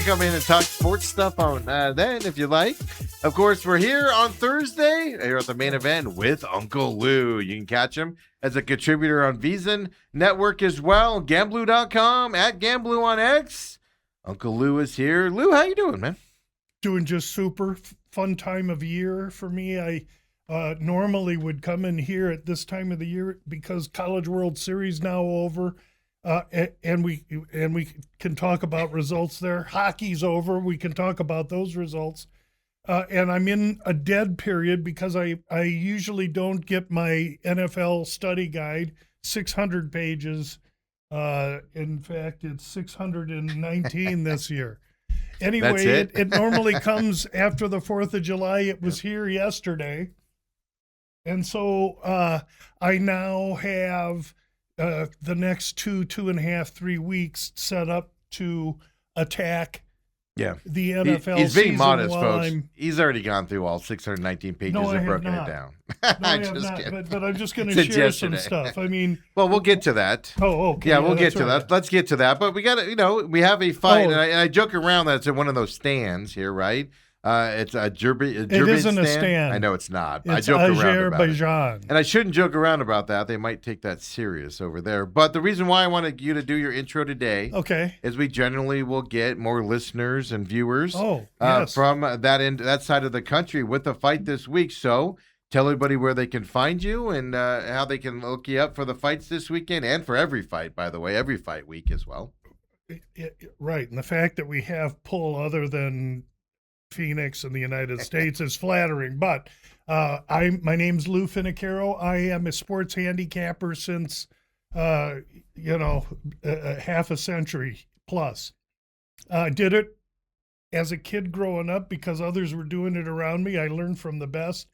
come in and talk sports stuff on then if you like. Of course, we're here on Thursday here at the main event with Uncle Lou. You can catch him as a contributor on VSIN Network as well. Gamblu.com, at Gamblu on X. Uncle Lou is here. Lou, how you doing, man? Doing just super. Fun time of year for me. I normally would come in here at this time of the year because College World Series now over. And we can talk about results there. Hockey's over. We can talk about those results. And I'm in a dead period because I usually don't get my NFL study guide, 600 pages. In fact, it's 619 this year. Anyway, it normally comes after the 4th of July. It was here yesterday. And so I now have the next 2.5, 3 weeks set up to attack the NFL He's being season modest, folks. He's already gone through all 619 pages and broken it down. No, I have not. But I'm just going to share some stuff. I mean, well, we'll get to that. Oh, okay. Yeah, we'll get to that. Let's get to that. But we got to, we have a fight, and I joke around that it's in one of those stands here, right? It's a It isn't a stand. I know it's not. It's I joke around about it. And I shouldn't joke around about that. They might take that serious over there. But the reason why I wanted you to do your intro today is we generally will get more listeners and viewers from that side of the country with the fight this week. So tell everybody where they can find you and how they can look you up for the fights this weekend and for every fight, by the way, every fight week as well. Right. And the fact that we have pull other than Phoenix in the United States is flattering, but my name's Lou Finicaro. I am a sports handicapper since half a century plus. I did it as a kid growing up because others were doing it around me. I learned from the best,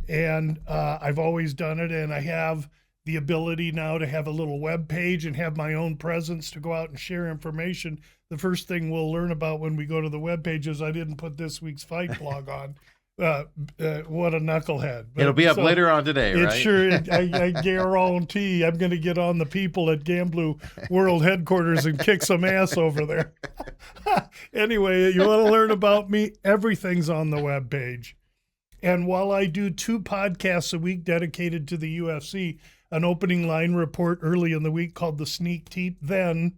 and I've always done it, and I have the ability now to have a little web page and have my own presence to go out and share information. The first thing we'll learn about when we go to the web page is I didn't put this week's fight blog on. What a knucklehead. But, it'll be up later on today, right? Sure. I guarantee I'm going to get on the people at Gamblu World Headquarters and kick some ass over there. Anyway, you want to learn about me? Everything's on the web page. And while I do 2 podcasts a week dedicated to the UFC, an opening line report early in the week called The Sneak Teep, then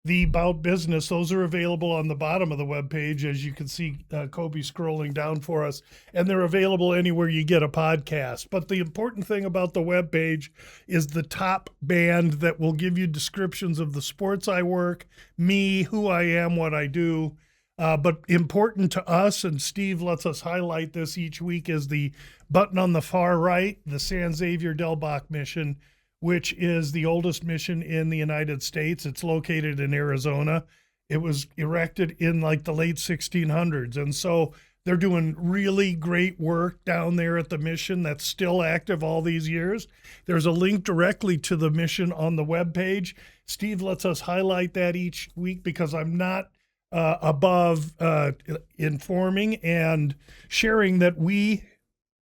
the About Business. Those are available on the bottom of the webpage, as you can see Kobe scrolling down for us, and they're available anywhere you get a podcast. But the important thing about the webpage is the top band that will give you descriptions of the sports I work, me, who I am, what I do. But important to us, and Steve lets us highlight this each week, is the button on the far right, the San Xavier Del Bac mission, which is the oldest mission in the United States. It's located in Arizona. It was erected in like the late 1600s. And so they're doing really great work down there at the mission that's still active all these years. There's a link directly to the mission on the webpage. Steve lets us highlight that each week because I'm not above informing and sharing that we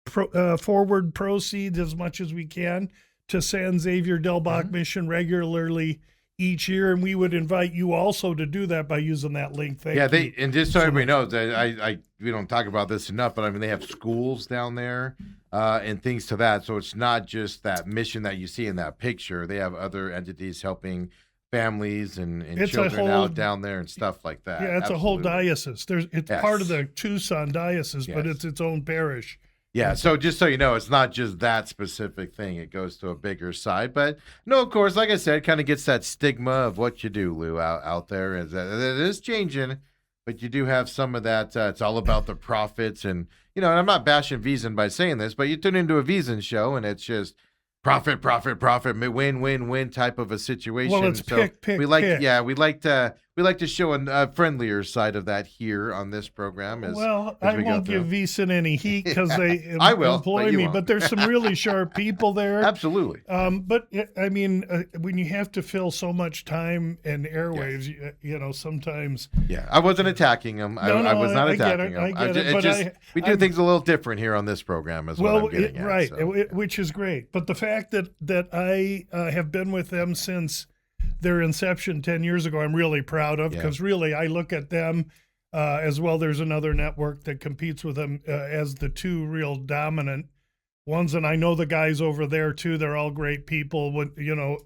forward proceeds as much as we can to San Xavier Del Bac mission regularly each year, and we would invite you also to do that by using that link. Thank you. And just so everybody knows, we don't talk about this enough, but I mean they have schools down there and things to that. So it's not just that mission that you see in that picture. They have other entities helping families and children out down there and stuff like that. Yeah, it's a whole diocese. It's part of the Tucson diocese, but it's its own parish. Yeah, so just so you know, it's not just that specific thing. It goes to a bigger side. But, no, of course, like I said, kind of gets that stigma of what you do, Lou, out there. It is changing, but you do have some of that. It's all about the profits. And, and I'm not bashing VSIN by saying this, but you tune into a VSIN show, and it's just profit, win type of a situation. Well, it's pick. We like to show a friendlier side of that here on this program. I won't give VSIN any heat because they employ me, but there's some really sharp people there. Absolutely. But I mean, when you have to fill so much time and airwaves, sometimes. Yeah, I wasn't attacking them. I was not attacking them. I get it. We do things a little different here on this program as well. Right, which is great. But the fact that I have been with them since their inception 10 years ago, I'm really proud of, because really I look at them as well. There's another network that competes with them as the two real dominant ones. And I know the guys over there too. They're all great people.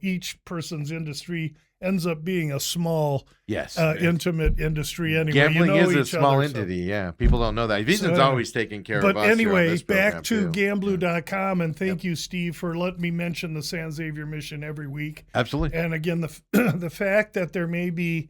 Each person's industry ends up being a small, intimate industry anyway. Gambling is a each small other, entity, yeah. People don't know that. VSIN's always taking care of us. But anyway, back to gamblu.com, and thank you, Steve, for letting me mention the San Xavier mission every week. Absolutely. And again, the fact that there may be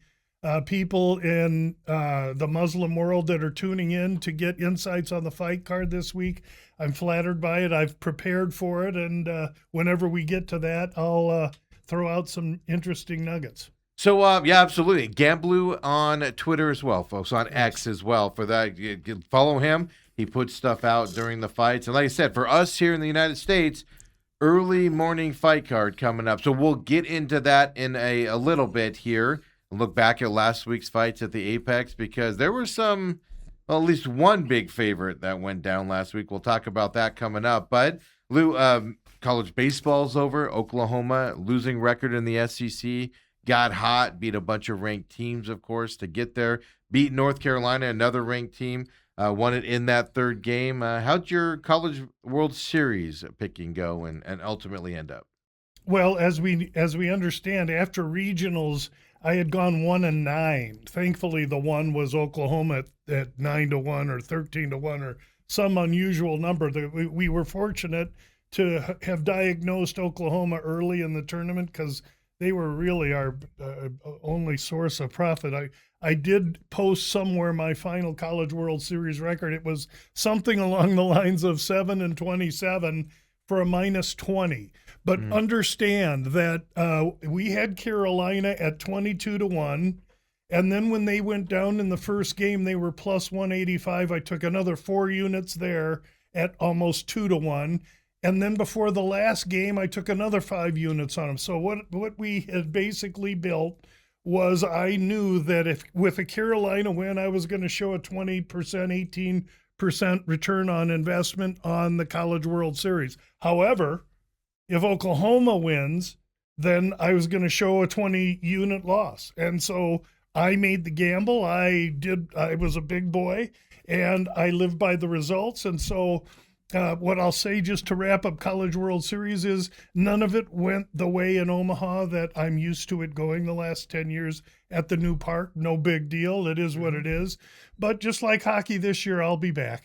people in the Muslim world that are tuning in to get insights on the fight card this week, I'm flattered by it. I've prepared for it, and whenever we get to that, I'll throw out some interesting nuggets. So, yeah, absolutely. Gamblu on Twitter as well, folks, on X as well. For that, you can follow him. He puts stuff out during the fights. And like I said, for us here in the United States, early morning fight card coming up. So we'll get into that in a little bit here. And look back at last week's fights at the Apex, because there were some, well, at least one big favorite that went down last week. We'll talk about that coming up. But, Lou, college baseball's over. Oklahoma losing record in the SEC. Got hot, beat a bunch of ranked teams, of course, to get there. Beat North Carolina, another ranked team. Won it in that third game. How'd your College World Series picking go and ultimately end up? Well, as we understand, after regionals, I had gone 1-9. Thankfully, the one was Oklahoma at 9-1 or 13-1 or some unusual number. We were fortunate to have diagnosed Oklahoma early in the tournament because they were really our only source of profit. I did post somewhere my final College World Series record. It was something along the lines of 7-27 for a -20. But understand that we had Carolina at 22-1. And then when they went down in the first game, they were plus 185. I took another 4 units there at almost 2-1. And then before the last game, I took another 5 units on them. So what we had basically built was, I knew that if with a Carolina win, I was going to show a 20%, 18% return on investment on the College World Series. However, if Oklahoma wins, then I was going to show a 20-unit loss. And so I made the gamble. I was a big boy, and I lived by the results. And so what I'll say, just to wrap up College World Series, is none of it went the way in Omaha that I'm used to it going the last 10 years at the new park. No big deal. It is what it is. But just like hockey this year, I'll be back.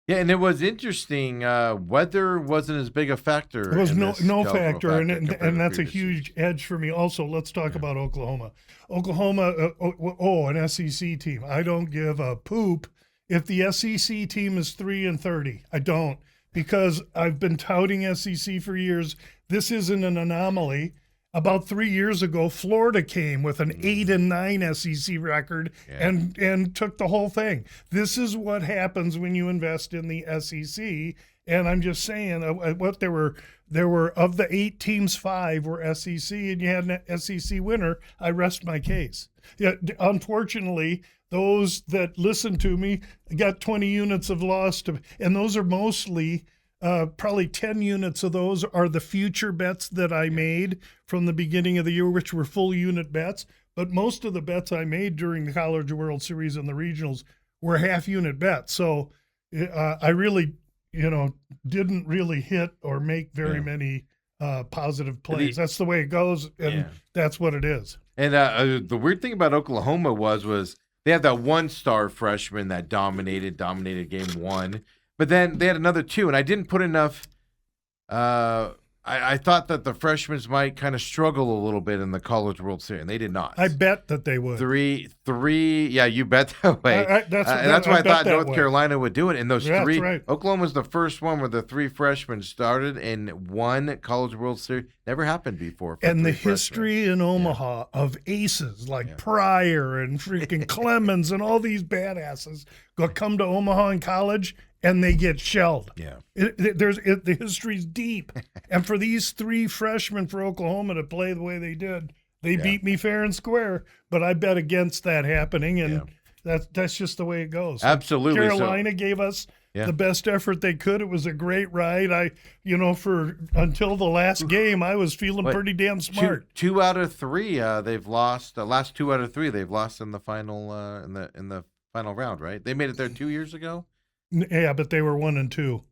Yeah, and it was interesting. Weather wasn't as big a factor. It was no factor, and that's a huge edge for me. Also, let's talk about Oklahoma. Oklahoma, an SEC team. I don't give a poop if the SEC team is 3-30. I don't, because I've been touting SEC for years. This isn't an anomaly. About 3 years ago, Florida came with an 8-9 SEC record and took the whole thing. This is what happens when you invest in the SEC. And I'm just saying, what there were of the 8 teams, 5 were SEC, and you had an SEC winner. I rest my case. Yeah, unfortunately, those that listened to me got 20 units of loss, and those are mostly. Probably 10 units of those are the future bets that I made from the beginning of the year, which were full unit bets. But most of the bets I made during the College World Series and the regionals were half unit bets. So I really, didn't really hit or make very many positive plays. That's the way it goes, and that's what it is. And the weird thing about Oklahoma was they had that 1-star freshman that dominated game 1. But then they had another 2, and I didn't put enough. I thought that the freshmen might kind of struggle a little bit in the College World Series, and they did not. I bet that they would. Three. Yeah, you bet that way. That's why I thought North Carolina would do it. And those 3, that's right. Oklahoma's the first one where the 3 freshmen started and won College World Series. Never happened before. And the history in Omaha of aces like Pryor and freaking Clemens and all these badasses come to Omaha in college, and they get shelled. Yeah, the history's deep. And for these 3 freshmen for Oklahoma to play the way they did, they beat me fair and square. But I bet against that happening, and that's just the way it goes. Absolutely. Carolina gave us the best effort they could. It was a great ride. Until the last game, I was feeling pretty damn smart. 2 out of 3 they've lost. The last 2 out of 3 they've lost in the final final round, right? They made it there 2 years ago. Yeah, but they were 1-2.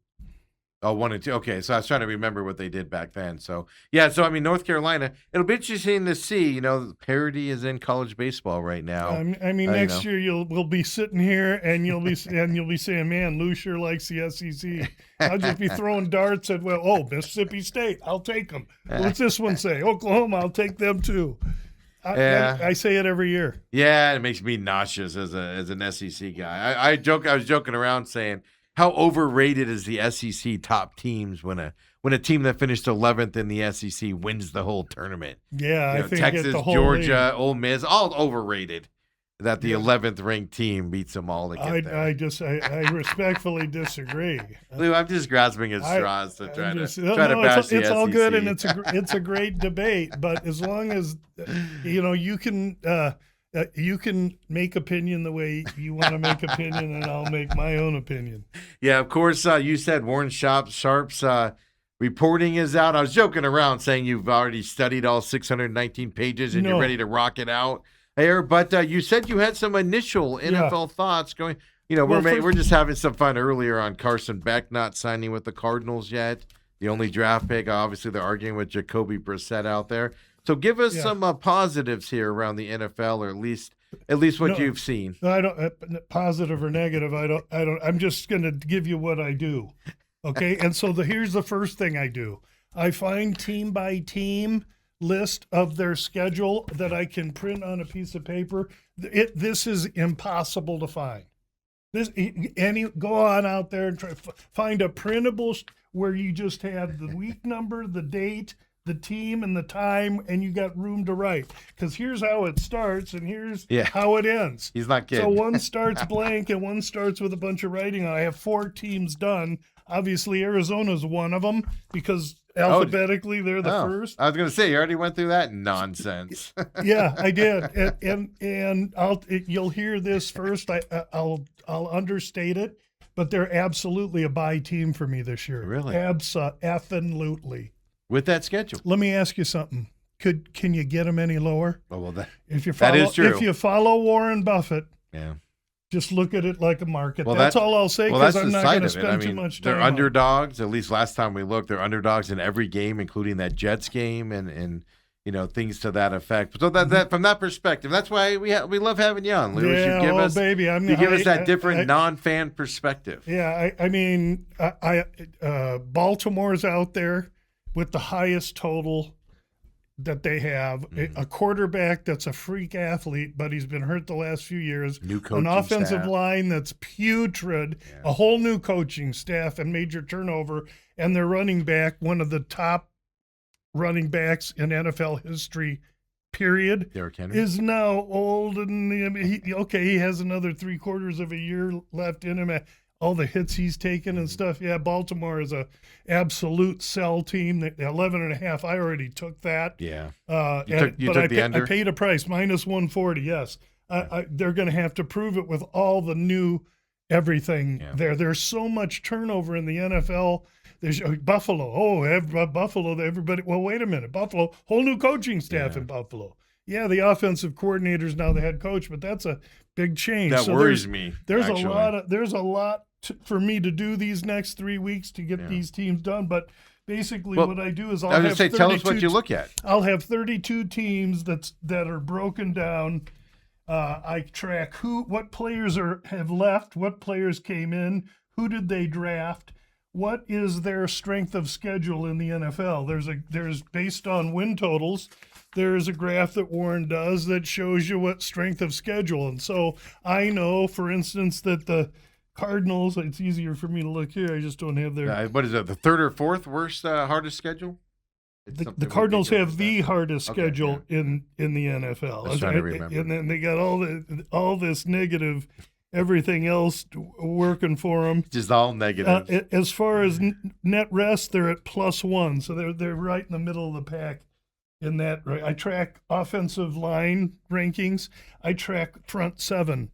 Oh, 1-2. Okay, so I was trying to remember what they did back then. So yeah, so I mean, North Carolina. It'll be interesting to see. You know, parity is in college baseball right now. I mean, next you year we'll be sitting here and you'll be saying, "Man, Lou sure likes the SEC." I'll just be throwing darts at Mississippi State, I'll take them. What's this one say? Oklahoma, I'll take them too. I say it every year. Yeah, it makes me nauseous as an SEC guy. I was joking around saying, how overrated is the SEC top teams when a team that finished 11th in the SEC wins the whole tournament? Yeah, I think Texas, the whole Georgia, league. Ole Miss, all overrated. That the 11th ranked team beats them all to get there. I respectfully disagree. Lou, I'm just grasping at straws to try to bash the it's all SEC. good and it's a great debate, but as long as you can make opinion the way you want to make opinion, and I'll make my own opinion. Yeah, of course. You said Warren Sharp's reporting is out. I was joking around saying you've already studied all 619 pages and you're ready to rock it out here. But you said you had some initial NFL thoughts going. We're just having some fun earlier on Carson Beck not signing with the Cardinals yet. The only draft pick. Obviously, they're arguing with Jacoby Brissett out there. So give us some positives here around the NFL, or at least what you've seen. I don't positive or negative. I don't. I'm just going to give you what I do. Okay, and so here's the first thing I do. I find team by team list of their schedule that I can print on a piece of paper. This is impossible to find. Go on out there and find a printable where you just have the week number, the date, the team, and the time, and you got room to write. Because here's how it starts, and here's how it ends. He's not kidding. So one starts blank, and one starts with a bunch of writing. I have 4 teams done. Obviously, Arizona's one of them because alphabetically they're the first. I was going to say, you already went through that nonsense. Yeah, I did, and you'll hear this first. I'll understate it, but they're absolutely a bye team for me this year. Really? Absolutely. With that schedule. Let me ask you something. Can you get them any lower? Oh, well, that is true. If you follow Warren Buffett, just look at it like a market. Well, that's all I'll say, because I'm not going to spend too much time. They're underdogs. At least last time we looked, they're underdogs in every game, including that Jets game and things to that effect. So that from that perspective, that's why we love having you on, Lou. Yeah, you give us that different non-fan perspective. Yeah, I mean, Baltimore's out there with the highest total that they have, a quarterback that's a freak athlete, but he's been hurt the last few years. New coaching an offensive staff. Line that's putrid, a whole new coaching staff and major turnover, and their running back, one of the top running backs in NFL history, period, Derrick Henry, is now old, and he has another 3/4 of a year left in him. All the hits he's taken and stuff. Yeah, Baltimore is a absolute sell team. 11.5. I already took that. Yeah. You took the under? I paid a price, -140. Yes. They're going to have to prove it with all the new everything there. There's so much turnover in the NFL. There's Buffalo. Buffalo. Everybody. Well, wait a minute. Buffalo. Whole new coaching staff in Buffalo. Yeah, the offensive coordinator's now the head coach, but that's a big change. That worries me. There's a lot for me to do these next 3 weeks to get these teams done. But basically, what I do is tell us what you look at. I'll have 32 teams that are broken down. I track what players have left, what players came in, who did they draft, what is their strength of schedule in the NFL. There's based on win totals. There's a graph that Warren does that shows you what strength of schedule. And so I know, for instance, that the Cardinals, it's easier for me to look here. I just don't have their. What is it, the 3rd or 4th worst, hardest schedule? The Cardinals have the hardest schedule in the NFL. I was trying to remember. And then they got all this negative, everything else working for them. Just all negative. As far as net rest, they're at +1, so they're right in the middle of the pack. In that, right, I track offensive line rankings. I track front 7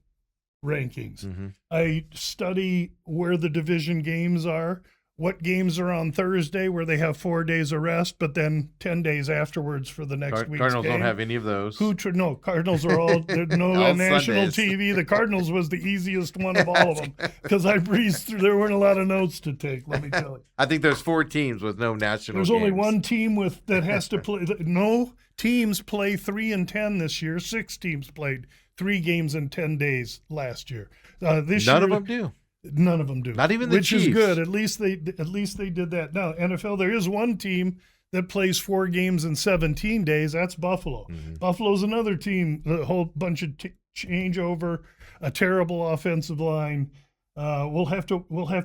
rankings. I study where the division games are, what games are on Thursday where they have 4 days of rest, but then 10 days afterwards for the next week's Cardinals game. don't have any of those. No, Cardinals are all no All national Sundays. TV. The Cardinals was the easiest one of all of them because I breezed through. There weren't a lot of notes to take. Let me tell you. I think there's 4 teams with no national. There's games. only one team that has to play. No teams play 3 and 10 this year. 6 teams played 3 games in 10 days last year. This None year, of them do. None of them do. Not even the which Chiefs. is good. At least they did that. Now NFL, there is one team that plays 4 games in 17 days. That's Buffalo. Mm-hmm. Buffalo's another team. A whole bunch of changeover, a terrible offensive line. We'll have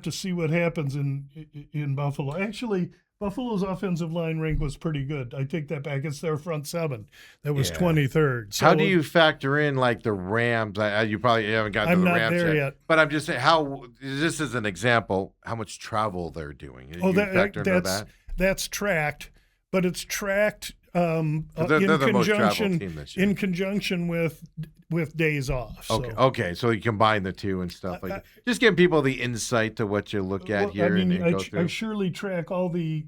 to see what happens in Buffalo. Actually, Buffalo's offensive line rank was pretty good. I take that back. It's their front 7 that was 23rd. So How do you factor in like the Rams? You probably haven't got to I'm the not Rams there yet. But I'm just saying, how this is an example. How much travel they're doing? Oh, You factor into that? that's tracked, but it's tracked They're in the most traveled conjunction team this year. in conjunction with days off. So. Okay. So you combine the two and stuff like that. Just giving people the insight to what you look at Well, here and go through. I surely track all the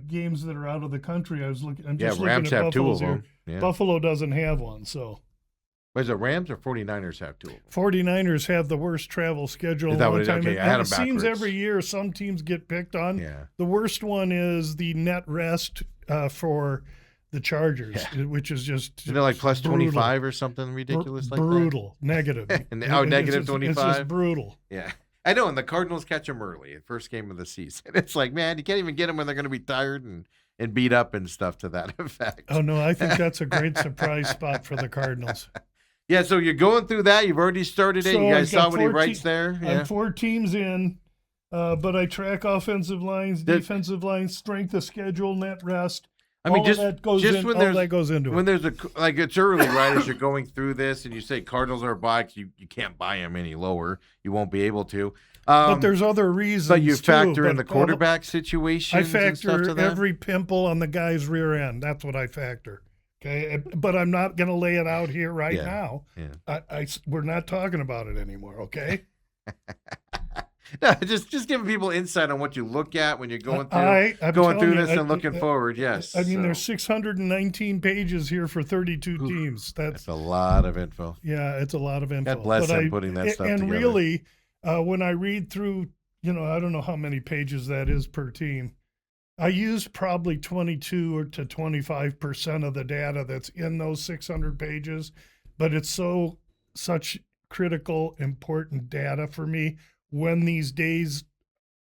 games that are out of the country. I'm just looking Rams at have 2 Buffalo's of here. them. Yeah. Buffalo doesn't have one, so. Was it Rams or 49ers have 2 of them? 49ers have the worst travel schedule Is in that a what long it is? time. Okay, I had And it them seems backwards. every year some teams get picked on. Yeah. The worst one is the net rest for the Chargers, which is just Isn't it like plus brutal. 25 or something ridiculous like that? brutal, negative. Negative 25? It's just brutal. Yeah. I know, and the Cardinals catch them early, first game of the season. It's like, man, you can't even get them when they're going to be tired and beat up and stuff to that effect. Oh, no, I think that's a great surprise spot for the Cardinals. Yeah, so you're going through that. You've already started it. So You guys I've got saw what he 14 writes there? Yeah. I'm 4 teams in, but I track offensive lines, defensive lines, strength of schedule, net rest. I mean, all just of that goes just in, when all there's that goes into when it. there's it's early, right? As you're going through this, and you say Cardinals are a buy, 'cause you can't buy them any lower. You won't be able to. But there's other reasons. But you factor too, in the quarterback situation. I and stuff factor to that? every pimple on the guy's rear end. That's what I factor. Okay, but I'm not going to lay it out here right now. Yeah. We're not talking about it anymore. Okay. No, just giving people insight on what you look at when you're going through I'm going through telling you, this and looking forward. Yes, I mean, so there's 619 pages here for 32 teams. that's a lot of info. Yeah, it's a lot of info. God bless But them putting that stuff and together. really, when I read through, I don't know how many pages that is per team. I use probably 22 to 25% of the data that's in those 600 pages, but it's such critical, important data for me when these days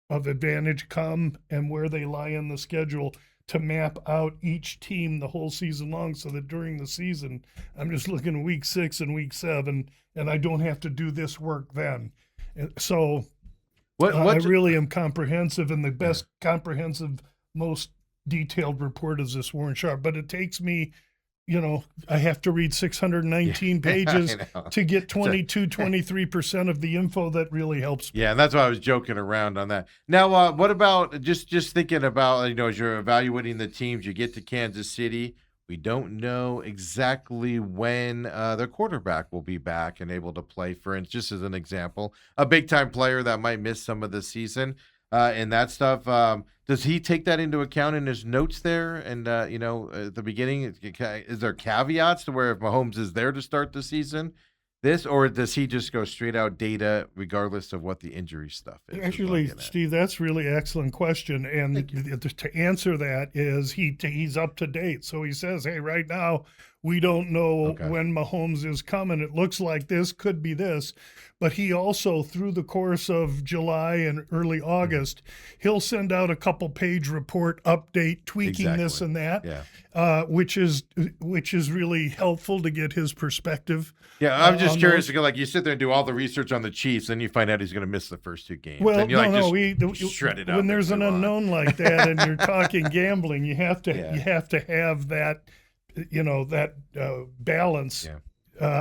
of advantage come and where they lie in the schedule to map out each team the whole season long, so that during the season, I'm just looking at week 6 and week 7, and I don't have to do this work then. And so I really am comprehensive, and the best comprehensive, most detailed report is this Warren Sharp. But it takes me, I have to read 619 pages to get 23% of the info that really helps me. Yeah, and that's why I was joking around on that. Now, what about just thinking about, as you're evaluating the teams, you get to Kansas City. We don't know exactly when their quarterback will be back and able to play. For instance, just as an example, a big-time player that might miss some of the season and that stuff. Does he take that into account in his notes there? And, at the beginning, is there caveats to where if Mahomes is there to start the season, or does he just go straight out data regardless of what the injury stuff is? Actually, Steve, that's a really excellent question. And to answer that is he's up to date. So he says, hey, right now, we don't know when Mahomes is coming. It looks like this, could be this. But he also, through the course of July and early August, he'll send out a couple-page report update, tweaking this and that, which is really helpful to get his perspective. Yeah, I'm just curious because, like, you sit there and do all the research on the Chiefs, and you find out he's going to miss the first 2 games. Well, and you're shred it up. When there's an unknown like that, and you're talking gambling, you have to have that, balance. Yeah.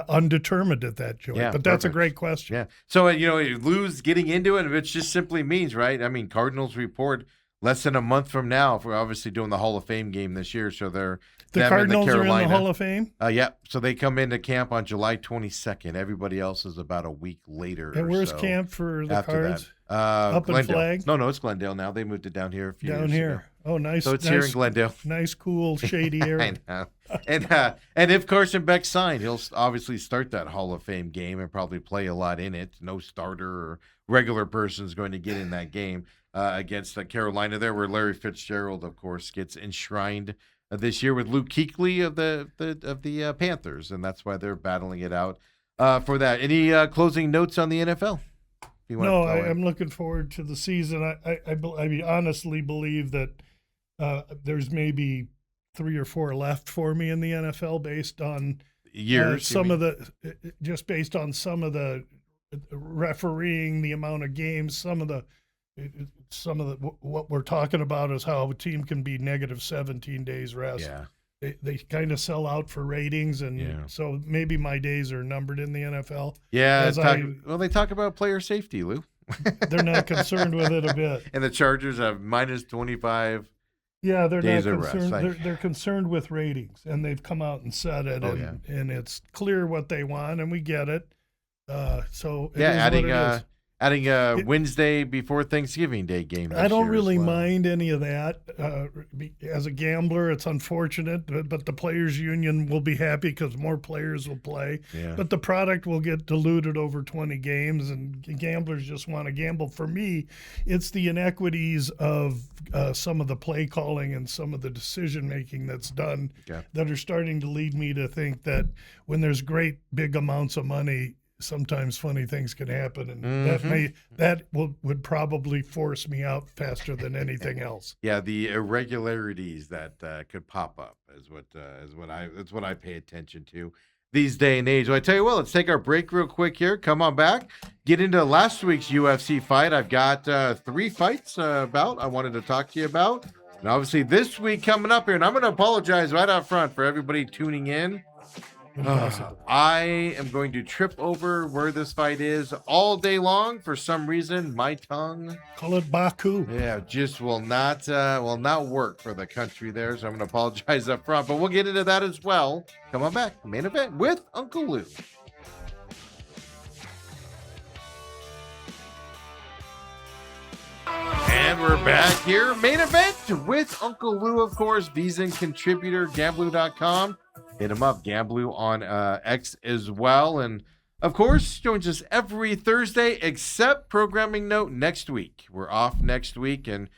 Undetermined at that, Joey. But that's a great question. Yeah. So, Lou's getting into it, which just simply means, right? I mean, Cardinals report less than a month from now for obviously doing the Hall of Fame game this year. So they're The them and Cardinals are in the Carolina. Hall of Fame? Yeah, so they come into camp on July 22nd. Everybody else is about a week later. And or where's so camp for the after Cards? that. Up in Glendale. Flag? No, it's Glendale now. They moved it down here a few Down years here. ago. Oh, nice. So it's nice, here in Glendale. Nice, cool, shady area. I know. And if Carson Beck signed, he'll obviously start that Hall of Fame game and probably play a lot in it. No starter or regular person is going to get in that game against Carolina there, where Larry Fitzgerald, of course, gets enshrined this year with Luke Kuechly of the Panthers, and that's why they're battling it out for that. Any closing notes on the NFL? No, I'm looking forward to the season. I honestly believe that there's maybe 3 or 4 left for me in the NFL based on years. Just based on some of the refereeing, the amount of games, some of the what we're talking about is how a team can be negative 17 days rest. Yeah. They kind of sell out for ratings, and so maybe my days are numbered in the NFL. Yeah, they talk about player safety, Lou. They're not concerned with it a bit. And the Chargers have minus 25. Yeah, they're days not of concerned. rest. They're concerned with ratings, and they've come out and said it, and it's clear what they want, and we get it. So it is adding a Wednesday before Thanksgiving Day game. I don't really mind any of that. As a gambler, it's unfortunate, but the players' union will be happy because more players will play. Yeah. But the product will get diluted over 20 games, and gamblers just want to gamble. For me, it's the inequities of some of the play calling and some of the decision making that's done that are starting to lead me to think that when there's great big amounts of money, sometimes funny things can happen, and that would probably force me out faster than anything else. Yeah, the irregularities that could pop up is what I pay attention to these day and age. Well, I tell you what, let's take our break real quick here. Come on back, get into last week's UFC fight. I've got 3 fights I wanted to talk to you about, and obviously this week coming up here, and I'm going to apologize right out front for everybody tuning in. I am going to trip over where this fight is all day long. For some reason, my tongue, call it Baku. Yeah, just will not work for the country there. So I'm going to apologize up front, but we'll get into that as well. Come on back, main event with Uncle Lou. And we're back here, main event with Uncle Lou, of course, VSIN contributor, Gamblu.com. Hit him up, Gamblu on X as well. And, of course, joins us every Thursday, except programming note next week. We're off next week, and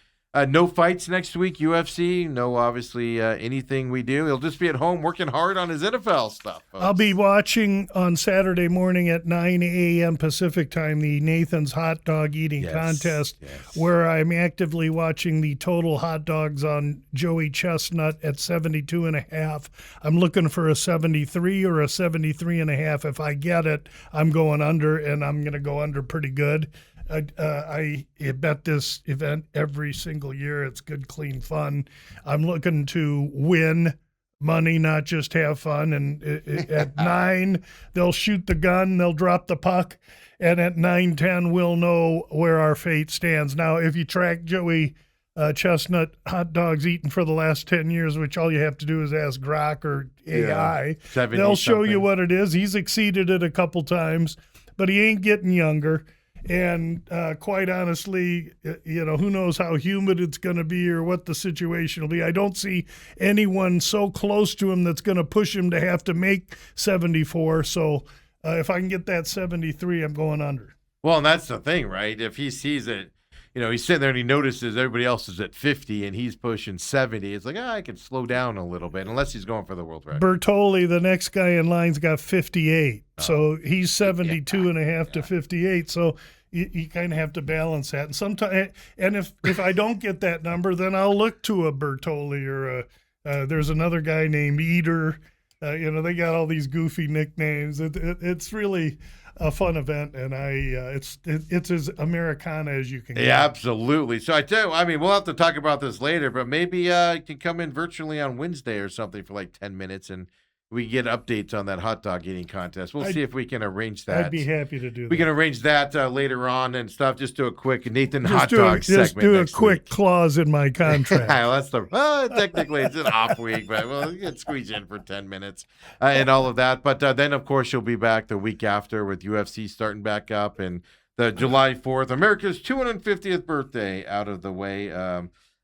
no fights next week, UFC. No, obviously, anything we do. He'll just be at home working hard on his NFL stuff. Folks. I'll be watching on Saturday morning at 9 a.m. Pacific time the Nathan's Hot Dog Eating Contest, where I'm actively watching the total hot dogs on Joey Chestnut at 72.5. I'm looking for a 73 or a 73.5. If I get it, I'm going under, and I'm going to go under pretty good. I bet this event every single year. It's good, clean fun. I'm looking to win money, not just have fun. And at 9, they'll shoot the gun, they'll drop the puck, and at 9:10, we'll know where our fate stands. Now, if you track Joey Chestnut hot dogs eaten for the last 10 years, which all you have to do is ask Grok or AI, they'll show you what it is. He's exceeded it a couple times, but he ain't getting younger. And quite honestly, who knows how humid it's going to be or what the situation will be. I don't see anyone so close to him that's going to push him to have to make 74. So if I can get that 73, I'm going under. Well, and that's the thing, right? If he sees it, he's sitting there and he notices everybody else is at 50 and he's pushing 70. It's like, I can slow down a little bit, unless he's going for the world record. Bertoli, the next guy in line's got 58. So he's 72.5 to 58. So you kind of have to balance that. And sometimes, and if I don't get that number, then I'll look to a Bertoli or there's another guy named Eater. They got all these goofy nicknames. It's really a fun event, and it's as Americana as you can get. Yeah, absolutely. So I tell you, we'll have to talk about this later, but maybe you can come in virtually on Wednesday or something for like 10 minutes and we get updates on that hot dog eating contest. We'll see if we can arrange that. I'd be happy to do that. We can arrange that later on and stuff. Just do a quick Nathan Just hot do dog a, segment. Just do a next quick week. clause in my contract. That's technically it's an off week, but we'll get squeezed in for 10 minutes and all of that. But then, of course, you'll be back the week after with UFC starting back up and the July 4th, America's 250th birthday out of the way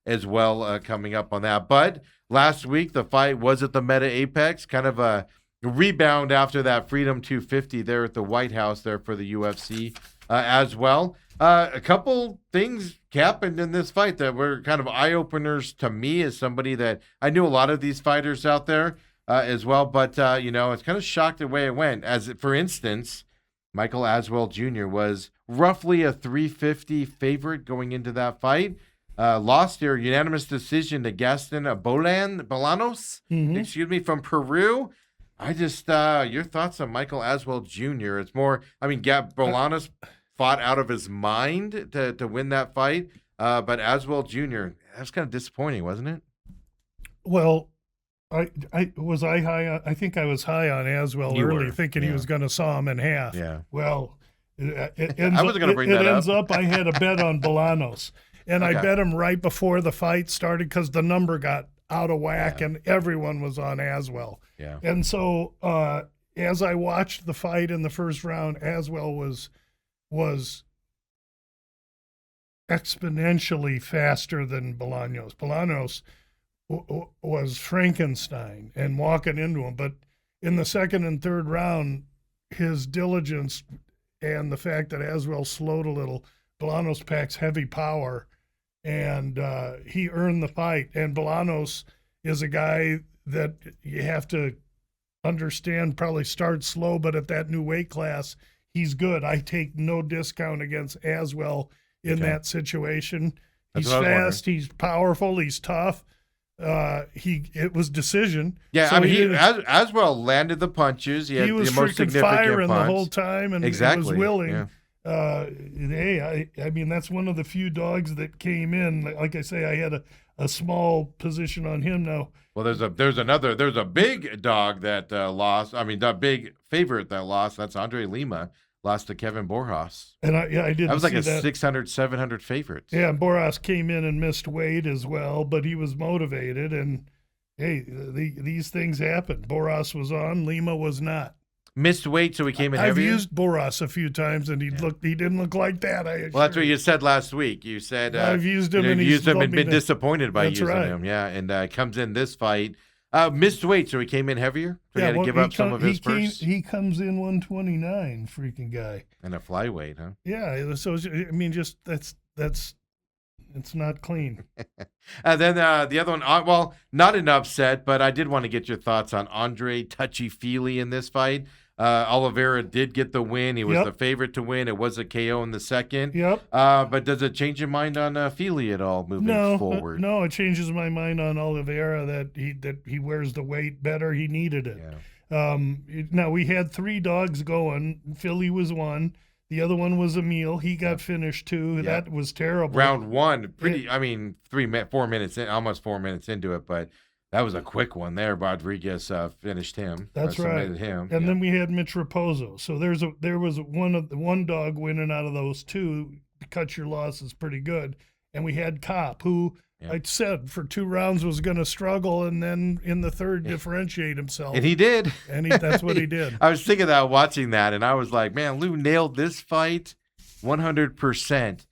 as well coming up on that. But last week, the fight was at the Meta Apex, kind of a rebound after that Freedom 250 there at the White House there for the UFC as well. A couple things happened in this fight that were kind of eye-openers to me as somebody that I knew a lot of these fighters out there as well, but, it's kind of shocked the way it went. As for instance, Michael Aswell Jr. was roughly a 350 favorite going into that fight. Lost their unanimous decision to Gaston Bolanos, from Peru. I just, your thoughts on Michael Aswell Jr.? It's more, Bolanos fought out of his mind to win that fight, but Aswell Jr., that's kind of disappointing, wasn't it? Well, I think I was high on Aswell early, thinking he was going to saw him in half. Yeah. Well, it ends up I had a bet on Bolanos, and I bet him right before the fight started because the number got out of whack and everyone was on Aswell. Yeah. And so as I watched the fight in the first round, Aswell was exponentially faster than Bolanos. Bolanos was Frankenstein and walking into him. But in the second and third round, his diligence and the fact that Aswell slowed a little, Bolanos packs heavy power, and he earned the fight. And Bolanos is a guy that you have to understand probably starts slow, but at that new weight class, he's good. I take no discount against Aswell in that situation. He's fast, he's powerful, he's tough. It was decision. Yeah, so Aswell landed the punches. He was the most significant firing punch the whole time, and exactly. was willing. Yeah. That's one of the few dogs that came in. Like I say, I had a small position on him now. Well, there's a big dog that lost. The big favorite that lost. That's Andre Lima. Lost to Kevin Borjas. And I did. That was like a 600, 700 favorite. Yeah, Borjas came in and missed weight as well, but he was motivated. And, hey, these things happen. Borjas was on, Lima was not. Missed weight, so he came in heavier? I've used Borjas a few times, and he didn't look like that. Well, that's what you said last week. You said I've used him, and been disappointed by using him. Yeah, and comes in this fight. Missed weight, so he came in heavier? So he had to give up some of his purse? He comes in 129, freaking guy. And a flyweight, huh? Yeah, so, that's it's not clean. And then the other one, not an upset, but I did want to get your thoughts on Andre Touchy-Feely in this fight. Oliveira did get the win. He was the favorite to win. It was a KO in the second. Yep. But does it change your mind on Feely at all moving forward? No, it changes my mind on Oliveira that he wears the weight better. He needed it. Yeah. Now, we had 3 dogs going. Philly was one. The other one was Emil. He got finished too. Yep. That was terrible. Round 1, 4 minutes in, almost 4 minutes into it, but that was a quick one there. Rodriguez finished him. That's right. Him. And then we had Mitch Raposo. So there was one dog winning out of those 2. Cut your losses pretty good. And we had Kopp, who I said for 2 rounds was going to struggle, and then in the third differentiate himself. And he did. And that's what he did. I was thinking that watching that, and I was like, man, Lou nailed this fight 100%.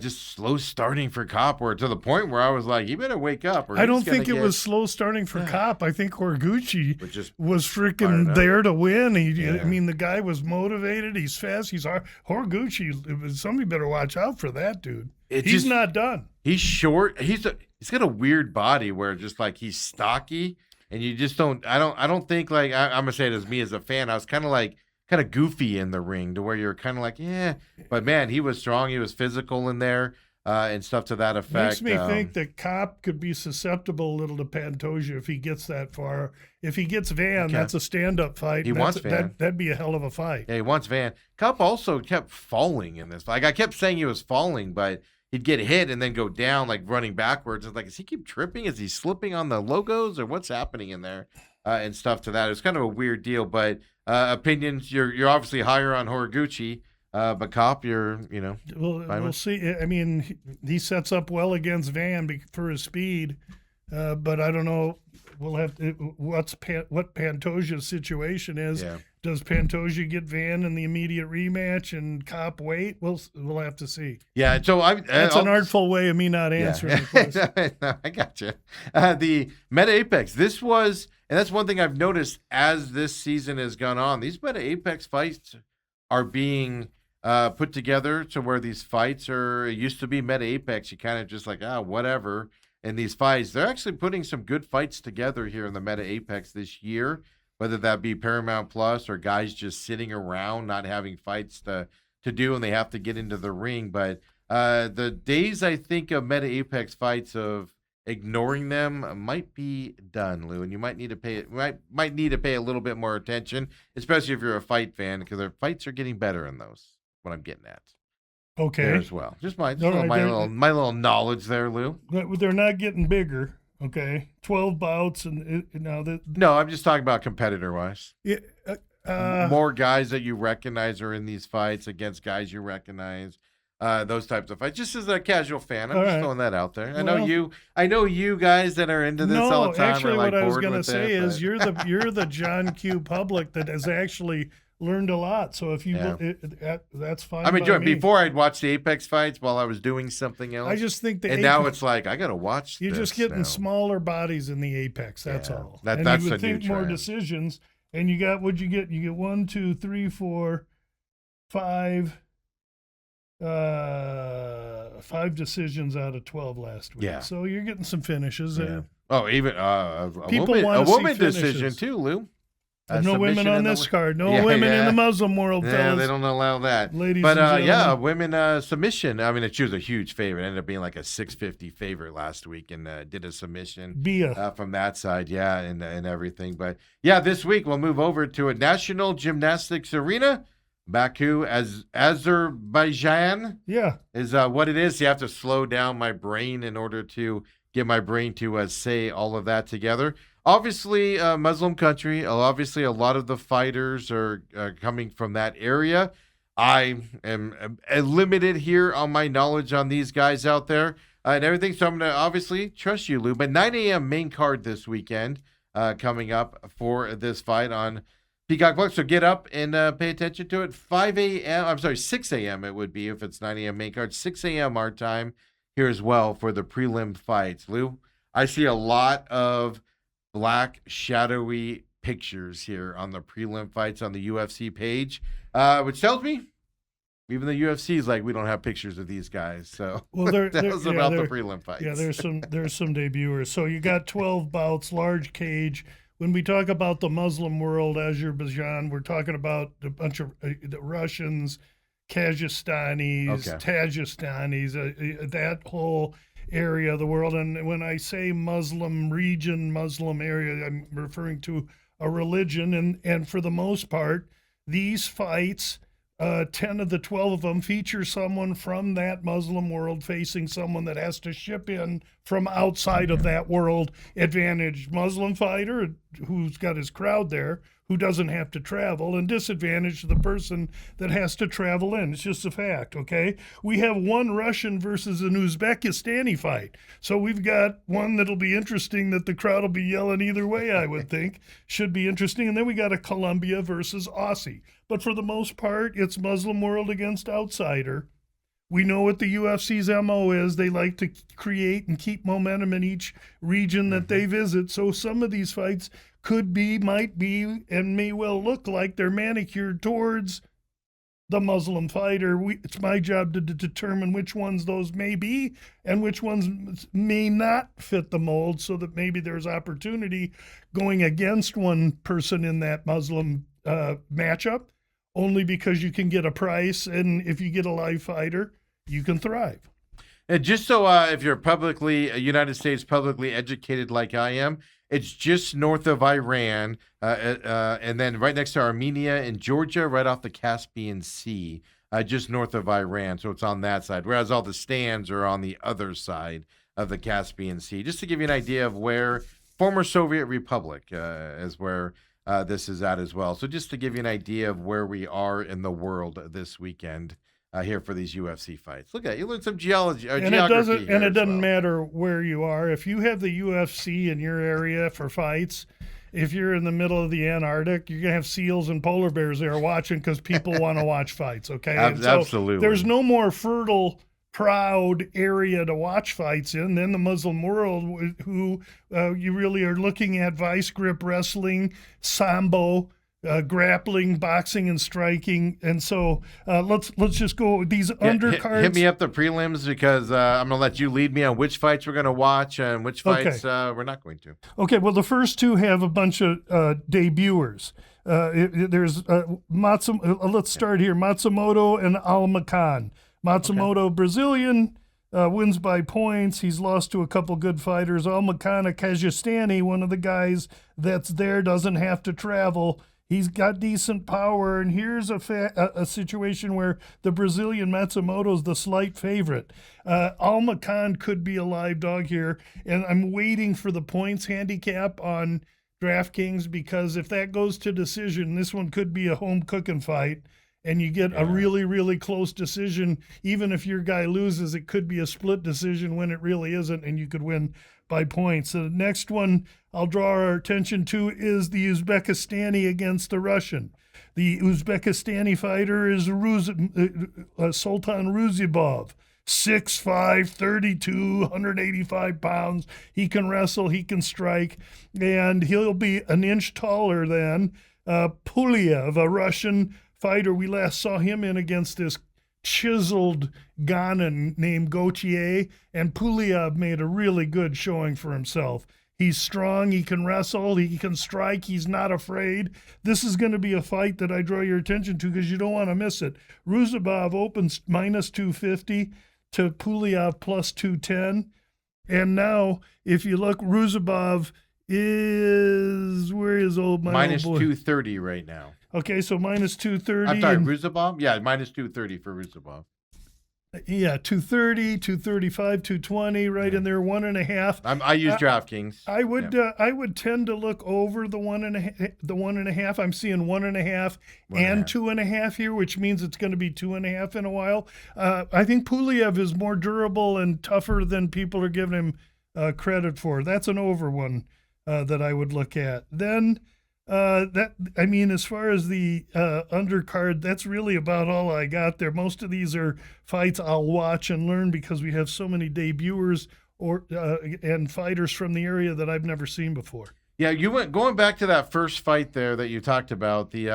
Just slow starting for Kopp, or to the point where I was like, you better wake up. Or I don't think it was slow starting for Kopp. I think Horiguchi was freaking there to win. The guy was motivated. He's fast. He's hard. Horiguchi, somebody better watch out for that dude. He's not done. He's short. He's got a weird body where just like he's stocky, and you just don't. I don't think like I'm gonna say it as me as a fan. I was kind of goofy in the ring to where you're kind of like, yeah. But, man, he was strong. He was physical in there and stuff to that effect. Makes me think that Kopp could be susceptible a little to Pantoja if he gets that far. If he gets Van, that's a stand-up fight. He wants Van. That'd be a hell of a fight. Yeah, he wants Van. Kopp also kept falling in this. Like, I kept saying he was falling, but he'd get hit and then go down, like running backwards. It's like, does he keep tripping? Is he slipping on the logos, or what's happening in there? and stuff to that. It was kind of a weird deal, but opinions. You're obviously higher on Horiguchi, but Cop, you're fine We'll with? see. I mean, he sets up well against Van for his speed, but I don't know. We'll have to, what Pantoja's situation is. Yeah. Does Pantoja get Van in the immediate rematch and Cop wait? We'll have to see. Yeah, so That's an artful way of me not answering the question. No, I got you. The Meta Apex. This was, and that's one thing I've noticed as this season has gone on. These Meta Apex fights are being put together to where these fights are. It used to be Meta Apex. You kind of just like whatever. In these fights, they're actually putting some good fights together here in the Meta Apex this year. Whether that be Paramount Plus or guys just sitting around not having fights to do and they have to get into the ring. But the days I think of Meta Apex fights of ignoring them might be done, Lou, and you might need to pay a little bit more attention, especially if you're a fight fan, because their fights are getting better in those. What I'm getting at. Okay. There as well. Just my All right, my little knowledge there, Lou. They're not getting bigger. Okay, 12 bouts, and now that No, I'm just talking about competitor wise. yeah, More guys that you recognize are in these fights against guys you recognize. Those types of fights. Just as a casual fan, I'm just throwing that out there. I know you guys that are into this all the time. Actually, are like what I was bored going to with say it, is but- you're the John Q public that has actually learned a lot. So if you that's fine. I'm enjoying. By me. Before I'd watch the Apex fights while I was doing something else. I just think now it's like I gotta watch. You're just getting now. smaller bodies in the Apex. That's all. And That's you a would new think more trend. decisions. And you got what'd you get? You get 1, 2, 3, 4, 5. 5 decisions out of 12 last week. Yeah. So you're getting some finishes. Yeah. Even a People woman, wanna a see woman finishes. decision too, Lou. No women Submission on in the- this card. No Yeah, women in yeah. the Muslim world, Yeah, fellas. they don't allow that. Ladies But and gentlemen. women submission. I mean, she was a huge favorite. Ended up being like a 650 favorite last week, and did a submission Bia. from that side, and everything. But yeah, this week we'll move over to a national gymnastics arena, Baku, as Azerbaijan. Yeah. Is what it is. You have to slow down my brain in order to get my brain to say all of that together. Obviously, Muslim country. Obviously, a lot of the fighters are coming from that area. I am limited here on my knowledge on these guys out there and everything. So I'm going to obviously trust you, Lou. But 9 a.m. main card this weekend coming up for this fight on Peacock Plus. So get up and pay attention to it. 5 a.m. I'm sorry, 6 a.m. it would be if it's 9 a.m. main card. 6 a.m. our time here as well for the prelim fights. Lou, I see a lot of black shadowy pictures here on the prelim fights on the UFC page, which tells me even the UFC is like, we don't have pictures of these guys. So Well, tell us about the prelim fights. Yeah, there's some debuters. So you got 12 bouts, large cage. When we talk about the Muslim world, Azerbaijan, we're talking about a bunch of the Russians, Kazakhstanis, Tajikistanis, that whole area of the world. And when I say Muslim region, Muslim area, I'm referring to a religion. And for the most part, these fights, 10 of the 12 of them feature someone from that Muslim world facing someone that has to ship in from outside of that world. Advantaged Muslim fighter who's got his crowd there, who doesn't have to travel, and disadvantage the person that has to travel in. It's just a fact, okay? We have one Russian versus an Uzbekistani fight. So we've got one that'll be interesting that the crowd will be yelling either way, I would think. Should be interesting. And then we got a Colombia versus Aussie. But for the most part, it's Muslim world against outsider. We know what the UFC's MO is. They like to create and keep momentum in each region that they visit. So some of these fights could be, might be, and may well look like they're manicured towards the Muslim fighter. It's my job to determine which ones those may be and which ones may not fit the mold, so that maybe there's opportunity going against one person in that Muslim matchup, only because you can get a price, and if you get a live fighter, you can thrive. And just so if you're United States publicly educated like I am, it's just north of Iran, and then right next to Armenia and Georgia, right off the Caspian Sea, just north of Iran. So it's on that side, whereas all the stands are on the other side of the Caspian Sea. Just to give you an idea of where former Soviet Republic is where this is at as well. So just to give you an idea of where we are in the world this weekend here for these UFC fights. Look at you learn some geology, geography. It doesn't matter where you are. If you have the UFC in your area for fights, if you're in the middle of the Antarctic, you're gonna have seals and polar bears there watching because people want to watch fights. Okay, Absolutely. There's no more fertile, proud area to watch fights in than the Muslim world, who you really are looking at vice grip wrestling, sambo, grappling, boxing, and striking. And so let's just go these undercards. Hit me up the prelims because I'm going to let you lead me on which fights we're going to watch and which fights we're not going to. Okay, well, the first two have a bunch of debuters. There's let's start here. Matsumoto and Almacan. Matsumoto, Brazilian, wins by points. He's lost to a couple good fighters. Almacan, a Kazakstani, one of the guys that's there, doesn't have to travel. He's got decent power, and here's a situation where the Brazilian Matsumoto's the slight favorite. Almacan could be a live dog here, and I'm waiting for the points handicap on DraftKings, because if that goes to decision, this one could be a home cooking fight, and you get a really, really close decision. Even if your guy loses, it could be a split decision when it really isn't, and you could win by points. The next one I'll draw our attention to is the Uzbekistani against the Russian. The Uzbekistani fighter is Sultan Ruzibov, 6'5", 32, 185 pounds. He can wrestle, he can strike, and he'll be an inch taller than Puliev, a Russian fighter. We last saw him in against this chiseled Ghanan named Gauthier, and Puliev made a really good showing for himself. He's strong, he can wrestle, he can strike, he's not afraid. This is going to be a fight that I draw your attention to because you don't want to miss it. Ruzibov opens minus 250 to Puliev plus 210. And now, if you look, Ruzibov is, where is old my minus old boy? 230 right now. Okay, so minus 230. I'm sorry, Ruzibov? Yeah, minus 230 for Ruzibov. Yeah, 230, 235, 220, right in there, 1.5. I use DraftKings. I would tend to look over the 1.5. I'm seeing 1.5 and 2.5 here, which means it's going to be 2.5 in a while. I think Puliev is more durable and tougher than people are giving him credit for. That's an over one that I would look at. Then as far as the undercard, that's really about all I got there. Most of these are fights I'll watch and learn because we have so many debuters and fighters from the area that I've never seen before. Yeah, you went going back to that first fight there that you talked about, the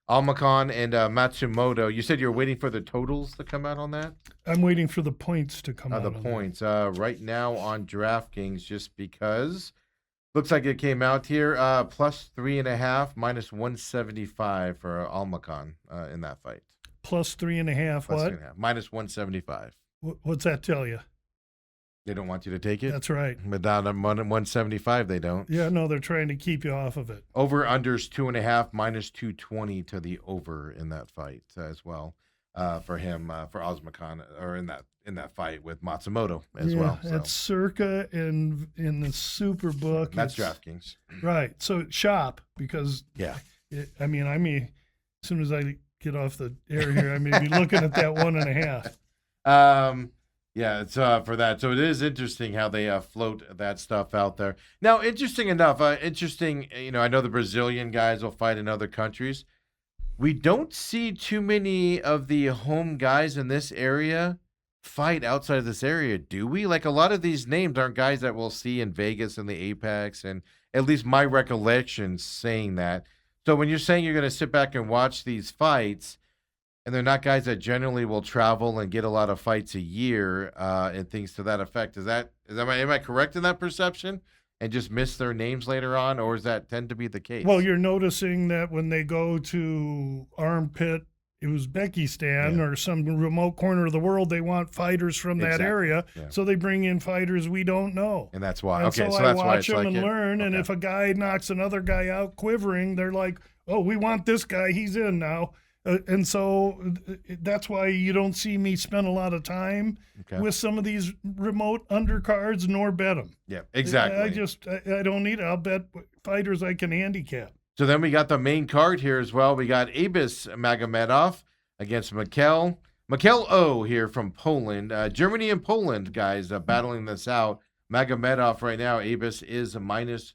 Almacan and Matsumoto. You said you're waiting for the totals to come out on that? I'm waiting for the points to come out. The points right now on DraftKings, just because. Looks like it came out here, plus 3.5, minus 175 for Almacan in that fight. Plus 3.5, plus what? 3.5, minus 175. What's that tell you? They don't want you to take it? That's right. But down at 175, they don't. Yeah, no, they're trying to keep you off of it. Over unders 2.5, minus 220 to the over in that fight as well for him, for Almacan, or in that fight with Matsumoto as well. So. It's circa in the super book. That's DraftKings. Right. So shop, because I mean, as soon as I get off the air here, I may be looking at that 1.5. Yeah, it's for that. So it is interesting how they float that stuff out there. Now, interesting enough, I know the Brazilian guys will fight in other countries. We don't see too many of the home guys in this area fight outside of this area, do we? Like, a lot of these names aren't guys that we'll see in Vegas and the Apex, and at least my recollection's saying that. So when you're saying you're going to sit back and watch these fights, and they're not guys that generally will travel and get a lot of fights a year and things to that effect, am I correct in that perception? And just miss their names later on, or does that tend to be the case? Well, you're noticing that when they go to Armpit, Uzbekistan, or some remote corner of the world, they want fighters from that area, so they bring in fighters we don't know. And that's why. And okay, so that's I why watch them and learn, and if a guy knocks another guy out quivering, they're like, oh, we want this guy, he's in now. And so that's why you don't see me spend a lot of time Okay. with some of these remote undercards nor bet them. Yeah, exactly. I don't need it. I'll bet fighters I can handicap. So then we got the main card here as well. We got Abis Magomedov against Mikkel O here from Poland. Germany and Poland, guys, battling this out. Magomedov right now, Abis is minus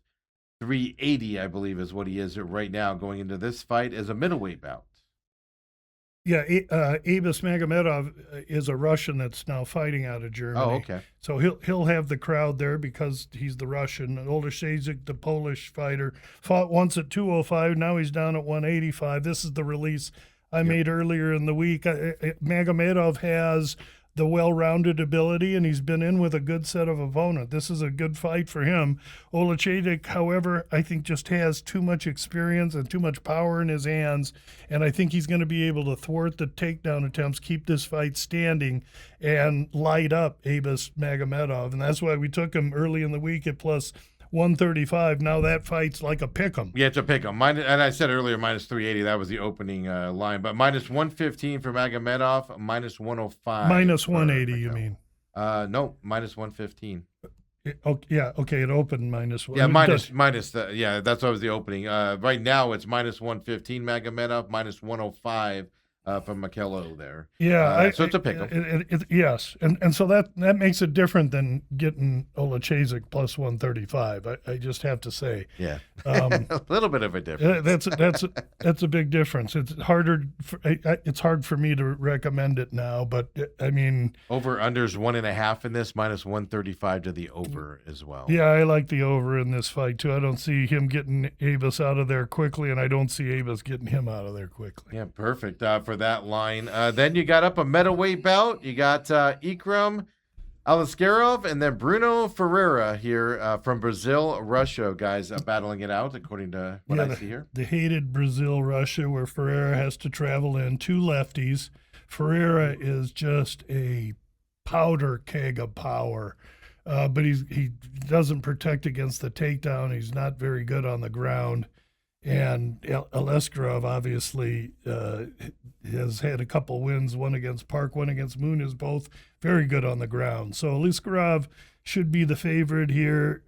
380, I believe is what he is right now going into this fight as a middleweight bout. Yeah, Abis Magomedov is a Russian that's now fighting out of Germany. Oh, okay. So he'll have the crowd there because he's the Russian. Olszewski, the Polish fighter, fought once at 205. Now he's down at 185. This is the release I made earlier in the week. Magomedov has the well-rounded ability, and he's been in with a good set of opponent. This is a good fight for him. Olszewski, however, I think just has too much experience and too much power in his hands, and I think he's going to be able to thwart the takedown attempts, keep this fight standing, and light up Abis Magomedov. And that's why we took him early in the week at plus 135. Now that fight's like a pick'em. Yeah, it's a pick'em. And I said earlier minus 380. That was the opening line. But minus 115 for Magomedov, minus 105. Minus 180, you mean? No, minus 115. Okay, it opened minus one. Yeah, minus the, yeah, that's what was the opening. Right now it's minus 115 Magomedov, minus 105 from McCollum there. Yeah, so it's a pick'em. Yes, and so that makes it different than getting Olszewski plus 135. I just have to say. Yeah, a little bit of a difference. That's a big difference. It's harder. It's hard for me to recommend it now, but I mean, over unders 1.5 in this, minus 135 to the over as well. Yeah, I like the over in this fight too. I don't see him getting Abis out of there quickly, and I don't see Abis getting him out of there quickly. Yeah, perfect for that line. Then you got up a middleweight bout. You got Ikram Aliskerov and then Bruno Ferreira here from Brazil, Russia, guys, battling it out according to what I see here. The hated Brazil, Russia, where Ferreira has to travel in. Two lefties. Ferreira is just a powder keg of power, but he doesn't protect against the takedown. He's not very good on the ground. And Aliskerov obviously has had a couple wins, one against Park, one against Muniz, both very good on the ground. So Aliskerov should be the favorite here.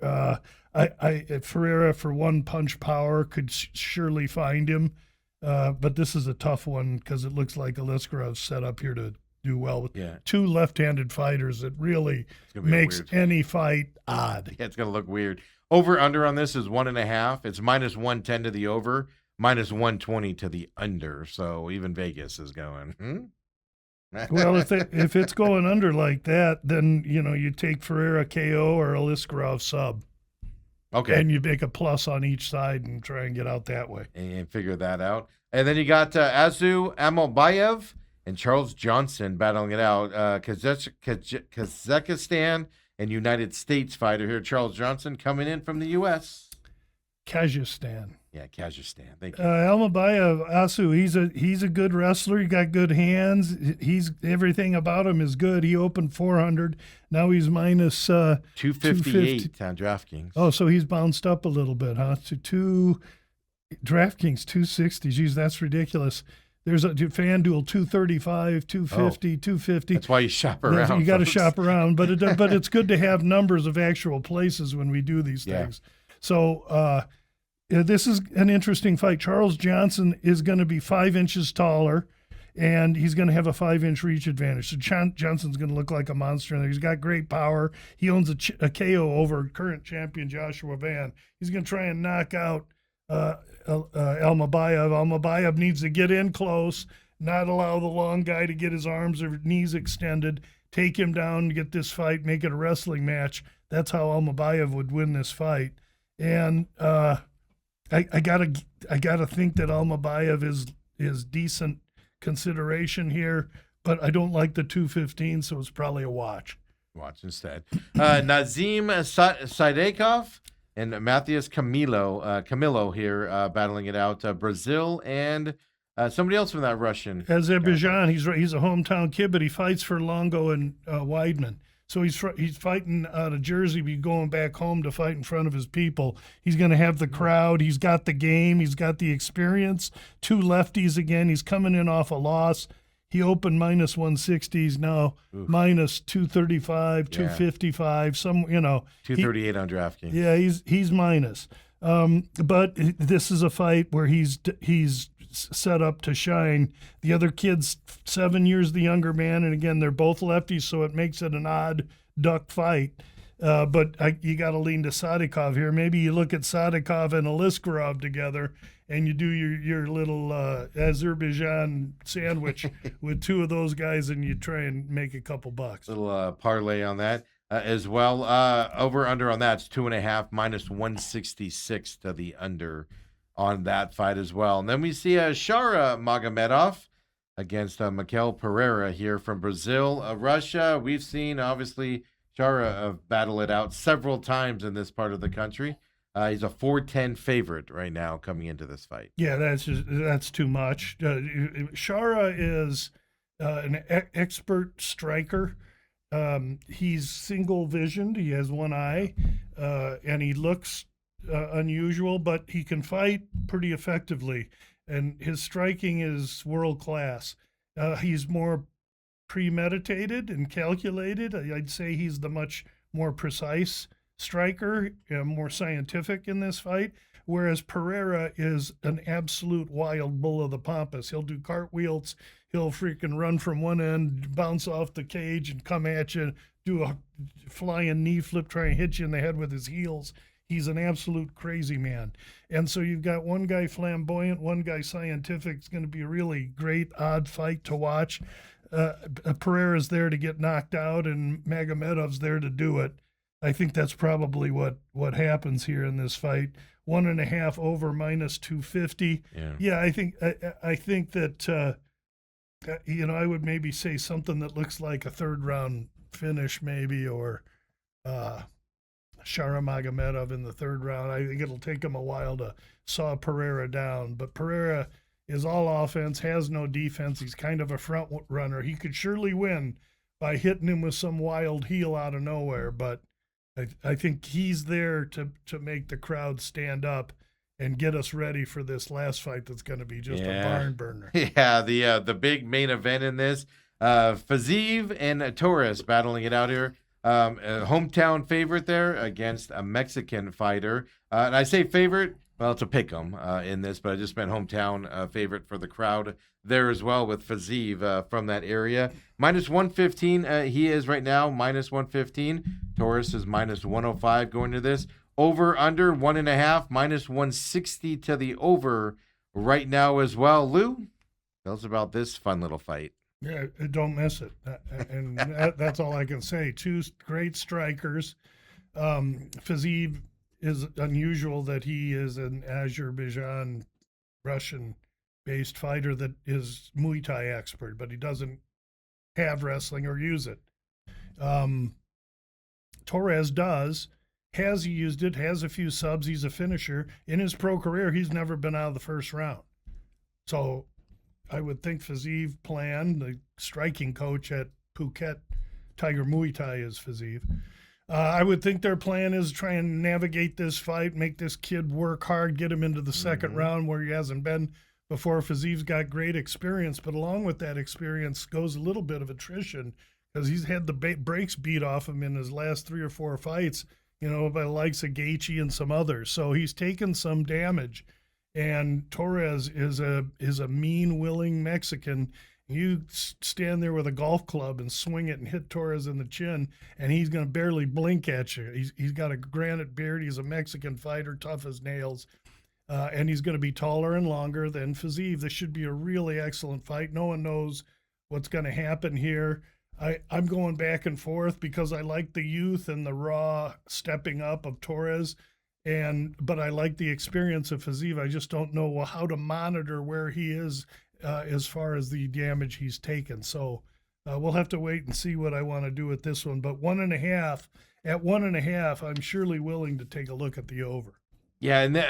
Ferreira for one punch power could surely find him, but this is a tough one because it looks like Aliskerov's set up here to do well with two left-handed fighters. It really makes any fight odd. Yeah, it's going to look weird. Over under on this is 1.5. It's minus 110 to the over, minus 120 to the under. So even Vegas is going. Well, if it's going under like that, then you take Ferreira KO or Aliskerov sub. Okay. And you make a plus on each side and try and get out that way. And figure that out. And then you got Azu Amalbayev and Charles Johnson battling it out. Kazakhstan and United States fighter here. Charles Johnson coming in from the U.S. Kazakhstan. Yeah, Kazakhstan. Thank you. Amalbayev, Asu, he's a good wrestler. He got good hands. Everything about him is good. He opened 400. Now he's minus 258 on DraftKings. Oh, so he's bounced up a little bit, huh? To DraftKings 260. Geez, that's ridiculous. There's a FanDuel 235, 250, 250. That's why you shop around. You got to shop around, but it's good to have numbers of actual places when we do these things. So this is an interesting fight. Charles Johnson is going to be 5 inches taller, and he's going to have a 5-inch reach advantage. So Johnson's going to look like a monster in there. He's got great power. He owns a KO over current champion Joshua Van. He's going to try and knock out Amalbayev. Amalbayev needs to get in close, not allow the long guy to get his arms or knees extended, take him down, get this fight, make it a wrestling match. That's how Amalbayev would win this fight. And I gotta think that Amalbayev is decent consideration here, but I don't like the 215, so it's probably a watch. Watch instead. Nazim Saidakov and Matthias Camilo here battling it out. Brazil and somebody else from that Russian. Azerbaijan. He's a hometown kid, but he fights for Longo and Weidman. So he's fighting out of Jersey, but going back home to fight in front of his people. He's going to have the crowd. He's got the game. He's got the experience. Two lefties again. He's coming in off a loss. He opened minus 160s, now minus 235, 255, 238 on DraftKings. Yeah, he's minus. But this is a fight where he's set up to shine. The other kid's 7 years the younger man, and again, they're both lefties, so it makes it an odd duck fight. But you got to lean to Sadikov here. Maybe you look at Sadikov and Aliskerov together, and you do your little Azerbaijan sandwich with two of those guys, and you try and make a couple bucks. Little parlay on that as well. Over under on that's 2.5 minus 166 to the under on that fight as well. And then we see Shara Magomedov against Mikel Pereira here from Brazil. Russia, we've seen obviously Shara battle it out several times in this part of the country. He's a 4-10 favorite right now coming into this fight. Yeah, that's too much. Shara is an expert striker. He's single visioned. He has one eye, and he looks unusual, but he can fight pretty effectively. And his striking is world class. He's more premeditated and calculated. I'd say he's the much more precise striker, more scientific in this fight, whereas Pereira is an absolute wild bull of the pampas. He'll do cartwheels, he'll freaking run from one end, bounce off the cage and come at you, do a flying knee flip, try and hit you in the head with his heels. He's an absolute crazy man. And so you've got one guy flamboyant, one guy scientific. It's going to be a really great, odd fight to watch. Pereira's there to get knocked out, and Magomedov's there to do it. I think that's probably what happens here in this fight. 1.5 over minus 250. Yeah, I think that I would maybe say something that looks like a third round finish, maybe, or Shara Magomedov in the third round. I think it'll take him a while to saw Pereira down, but Pereira is all offense, has no defense. He's kind of a front runner. He could surely win by hitting him with some wild heel out of nowhere, but I think he's there to make the crowd stand up and get us ready for this last fight that's going to be just a barn burner. Yeah, the big main event in this, Fiziev and Torres battling it out here. A hometown favorite there against a Mexican fighter. And I say favorite, well, it's a pick 'em in this, but I just meant hometown favorite for the crowd there as well with Fiziev from that area. Minus 115, he is right now, minus 115. Torres is minus 105 going to this. Over, under, 1.5, minus 160 to the over right now as well. Lou, tell us about this fun little fight. Yeah, don't miss it. And that's all I can say. Two great strikers. Fiziev is unusual that he is an Azerbaijan Russian-based fighter that is Muay Thai expert, but he doesn't have wrestling or use it. Torres does. Has used it, has a few subs. He's a finisher. In his pro career, he's never been out of the first round. So I would think Fiziev plan, the striking coach at Phuket Tiger Muay Thai is Fiziev. I would think their plan is try and navigate this fight, make this kid work hard, get him into the second round where he hasn't been before. Fiziev's got great experience, but along with that experience goes a little bit of attrition because he's had the brakes beat off him in his last 3 or 4 fights, by the likes of Gaethje and some others. So he's taken some damage. And Torres is a mean, willing Mexican. You stand there with a golf club and swing it and hit Torres in the chin, and he's going to barely blink at you. He's got a granite beard. He's a Mexican fighter, tough as nails, and he's going to be taller and longer than Fiziev. This should be a really excellent fight. No one knows what's going to happen here. I'm going back and forth because I like the youth and the raw stepping up of Torres. But I like the experience of Fiziev. I just don't know how to monitor where he is as far as the damage he's taken. So we'll have to wait and see what I want to do with this one. But 1.5, at 1.5, I'm surely willing to take a look at the over. Yeah, and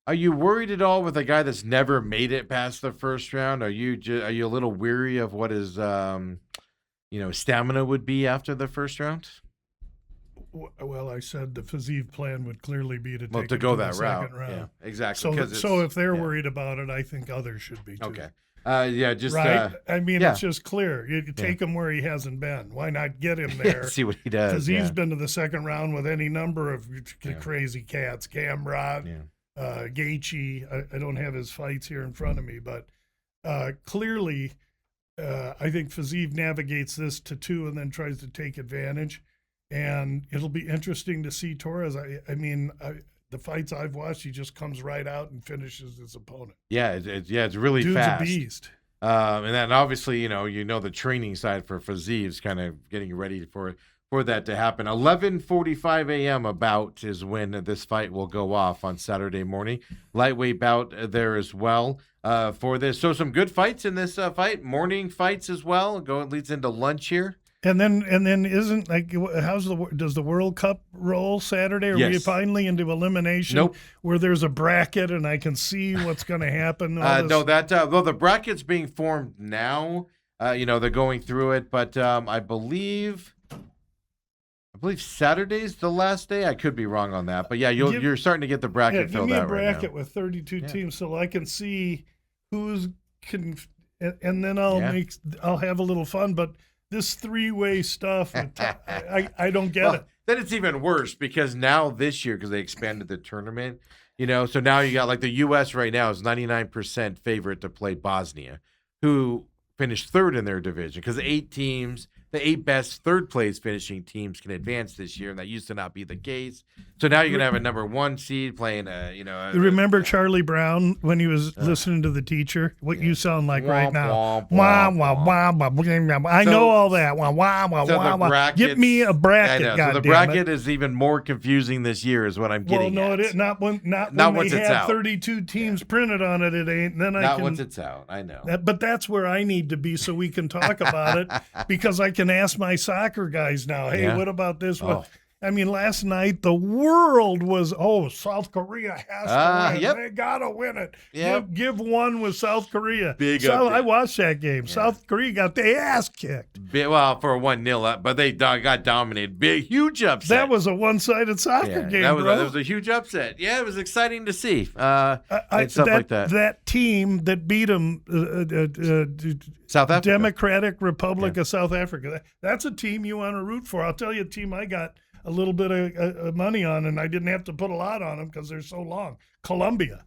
are you worried at all with a guy that's never made it past the first round? Are you a little weary of what his stamina would be after the first round? Well, I said the Fiziev plan would clearly be to take To him go to that the route. second round. Yeah, exactly. So if they're worried about it, I think others should be too. Okay. Just right. I mean, yeah. it's just clear. You take him where he hasn't been. Why not get him there? See what he does. Because he's been to the second round with any number of crazy cats. Gamrot, Gaethje. I don't have his fights here in front of me, but clearly, I think Fiziev navigates this to 2 and then tries to take advantage. And it'll be interesting to see Torres. I mean, the fights I've watched, he just comes right out and finishes his opponent. Yeah, it's really Dude's fast. a beast. And then obviously, the training side for Fiziev's kind of getting ready for that to happen. 11:45 a.m. about is when this fight will go off on Saturday morning. Lightweight bout there as well for this. So some good fights in this fight. Morning fights as well. Leads into lunch here. And then isn't does the World Cup roll Saturday? Are we finally into elimination? Nope. Where there's a bracket and I can see what's going to happen. No, the bracket's being formed now. They're going through it, but I believe Saturday's the last day. I could be wrong on that, but yeah, you're starting to get the bracket filled out right now. Give me a bracket with 32 teams so I can see who's and then I'll have a little fun, but. This 3-way stuff, I don't get it. Then it's even worse because now this year, because they expanded the tournament, so now you got like the U.S. right now is 99% favorite to play Bosnia, who finished 3rd in their division because the 8 best third place finishing teams can advance this year, and that used to not be the case. So now you're going to have a number 1 seed playing remember Charlie Brown when he was listening to the teacher? What you sound like right now. I know all that. Give me a bracket, so the bracket is even more confusing this year is what I'm getting at. Well, no, it is. Not when they have 32 teams printed on it, it ain't. Then once it's out, I know. But that's where I need to be so we can talk about it because I can ask my soccer guys now, hey, what about this one? I mean, last night the world was, South Korea has to win. Yep. They got to win it. Yep. Give one with South Korea. I watched that game. Yeah. South Korea got their ass kicked. For a 1-0, but they got dominated. Huge upset. That was a one-sided soccer game, that bro. was a huge upset. Yeah, it was exciting to see. Stuff like that. That team that beat them, South Africa. Democratic Republic of South Africa. That's a team you want to root for. I'll tell you a team I got a little bit of money on, and I didn't have to put a lot on them because they're so long. Colombia,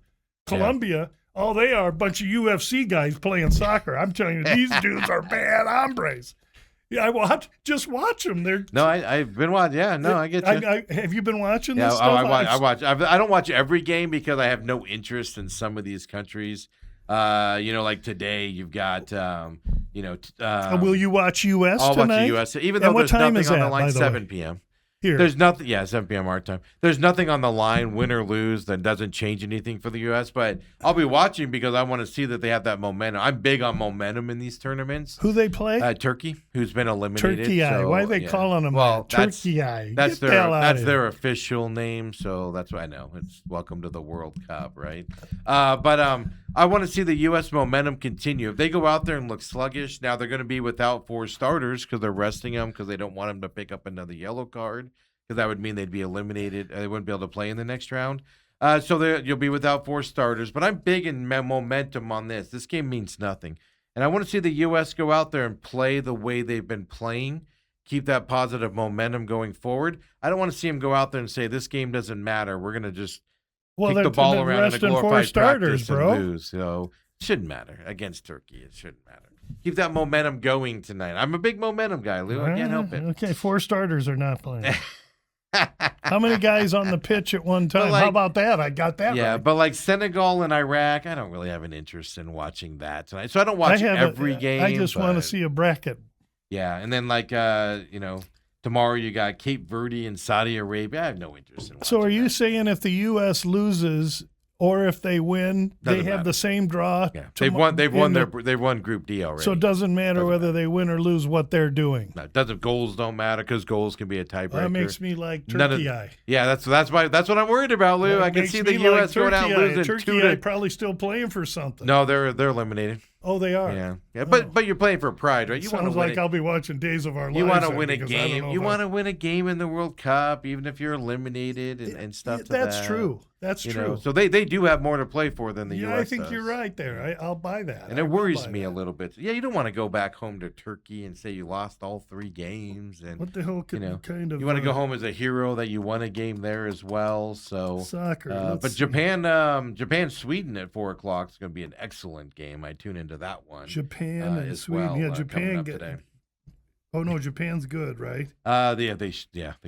all they are a bunch of UFC guys playing soccer. I'm telling you, these dudes are bad hombres. Yeah, just watch them. I've been watching. Yeah, no, I get you. Have you been watching this stuff? I watch. I don't watch every game because I have no interest in some of these countries. Like today you've got, will you watch U.S. I'll tonight? watch the U.S. Even though there's nothing on the line, 7 p.m. Here. There's nothing. Yeah, 7 p.m. our time. There's nothing on the line, win or lose, that doesn't change anything for the U.S. But I'll be watching because I want to see that they have that momentum. I'm big on momentum in these tournaments. Who they play? Turkey, who's been eliminated. Turkey Eye. Why are they calling them Turkey Eye? That's their official name. So that's what I know. It's welcome to the World Cup, right? But I want to see the U.S. momentum continue. If they go out there and look sluggish, now they're going to be without 4 starters because they're resting them because they don't want them to pick up another yellow card. Because that would mean they'd be eliminated. They wouldn't be able to play in the next round. So you'll be without 4 starters. But I'm big in momentum on this. This game means nothing. And I want to see the U.S. go out there and play the way they've been playing, keep that positive momentum going forward. I don't want to see them go out there and say, this game doesn't matter. We're going to just kick the ball around in a glorified practice and lose. So it shouldn't matter against Turkey. It shouldn't matter. Keep that momentum going tonight. I'm a big momentum guy, Lou. I can't help it. Okay, 4 starters are not playing. How many guys on the pitch at one time? How about that? I got that. Yeah, right. But like Senegal and Iraq, I don't really have an interest in watching that tonight. So I don't watch every game. I just want to see a bracket. Yeah, and then tomorrow you got Cape Verde and Saudi Arabia. I have no interest in watching So are you saying if the U.S. loses or if they win, they have the same draw? Yeah. They've won Group D already. So it doesn't matter whether they win or lose what they're doing. No, goals don't matter because goals can be a tiebreaker. That makes me like Turkey Eye. Yeah, that's what I'm worried about, Lou. I can see the U.S. going out losing. Turkey Eye probably still playing for something. No, they're eliminated. Oh, they are. Yeah, Oh. but you're playing for pride, right? You want to Sounds win. like I'll be watching Days of Our Lives. You want to then, win a because I don't game. know You if want to win a game in the World Cup, even if you're eliminated and stuff. That's true. That's true. So they do have more to play for than the U.S. I think does. you're right there. I'll buy that. And it worries me a little bit. Yeah, you don't want to go back home to Turkey and say you lost all 3 games. And what the hell could kind of... You want to go home as a hero that you won a game there as well. So soccer. But Japan, Sweden at 4 o'clock is going to be an excellent game. I tune into that one. Japan and as Sweden. well, Yeah, Japan today. Oh no, Japan's good, right? They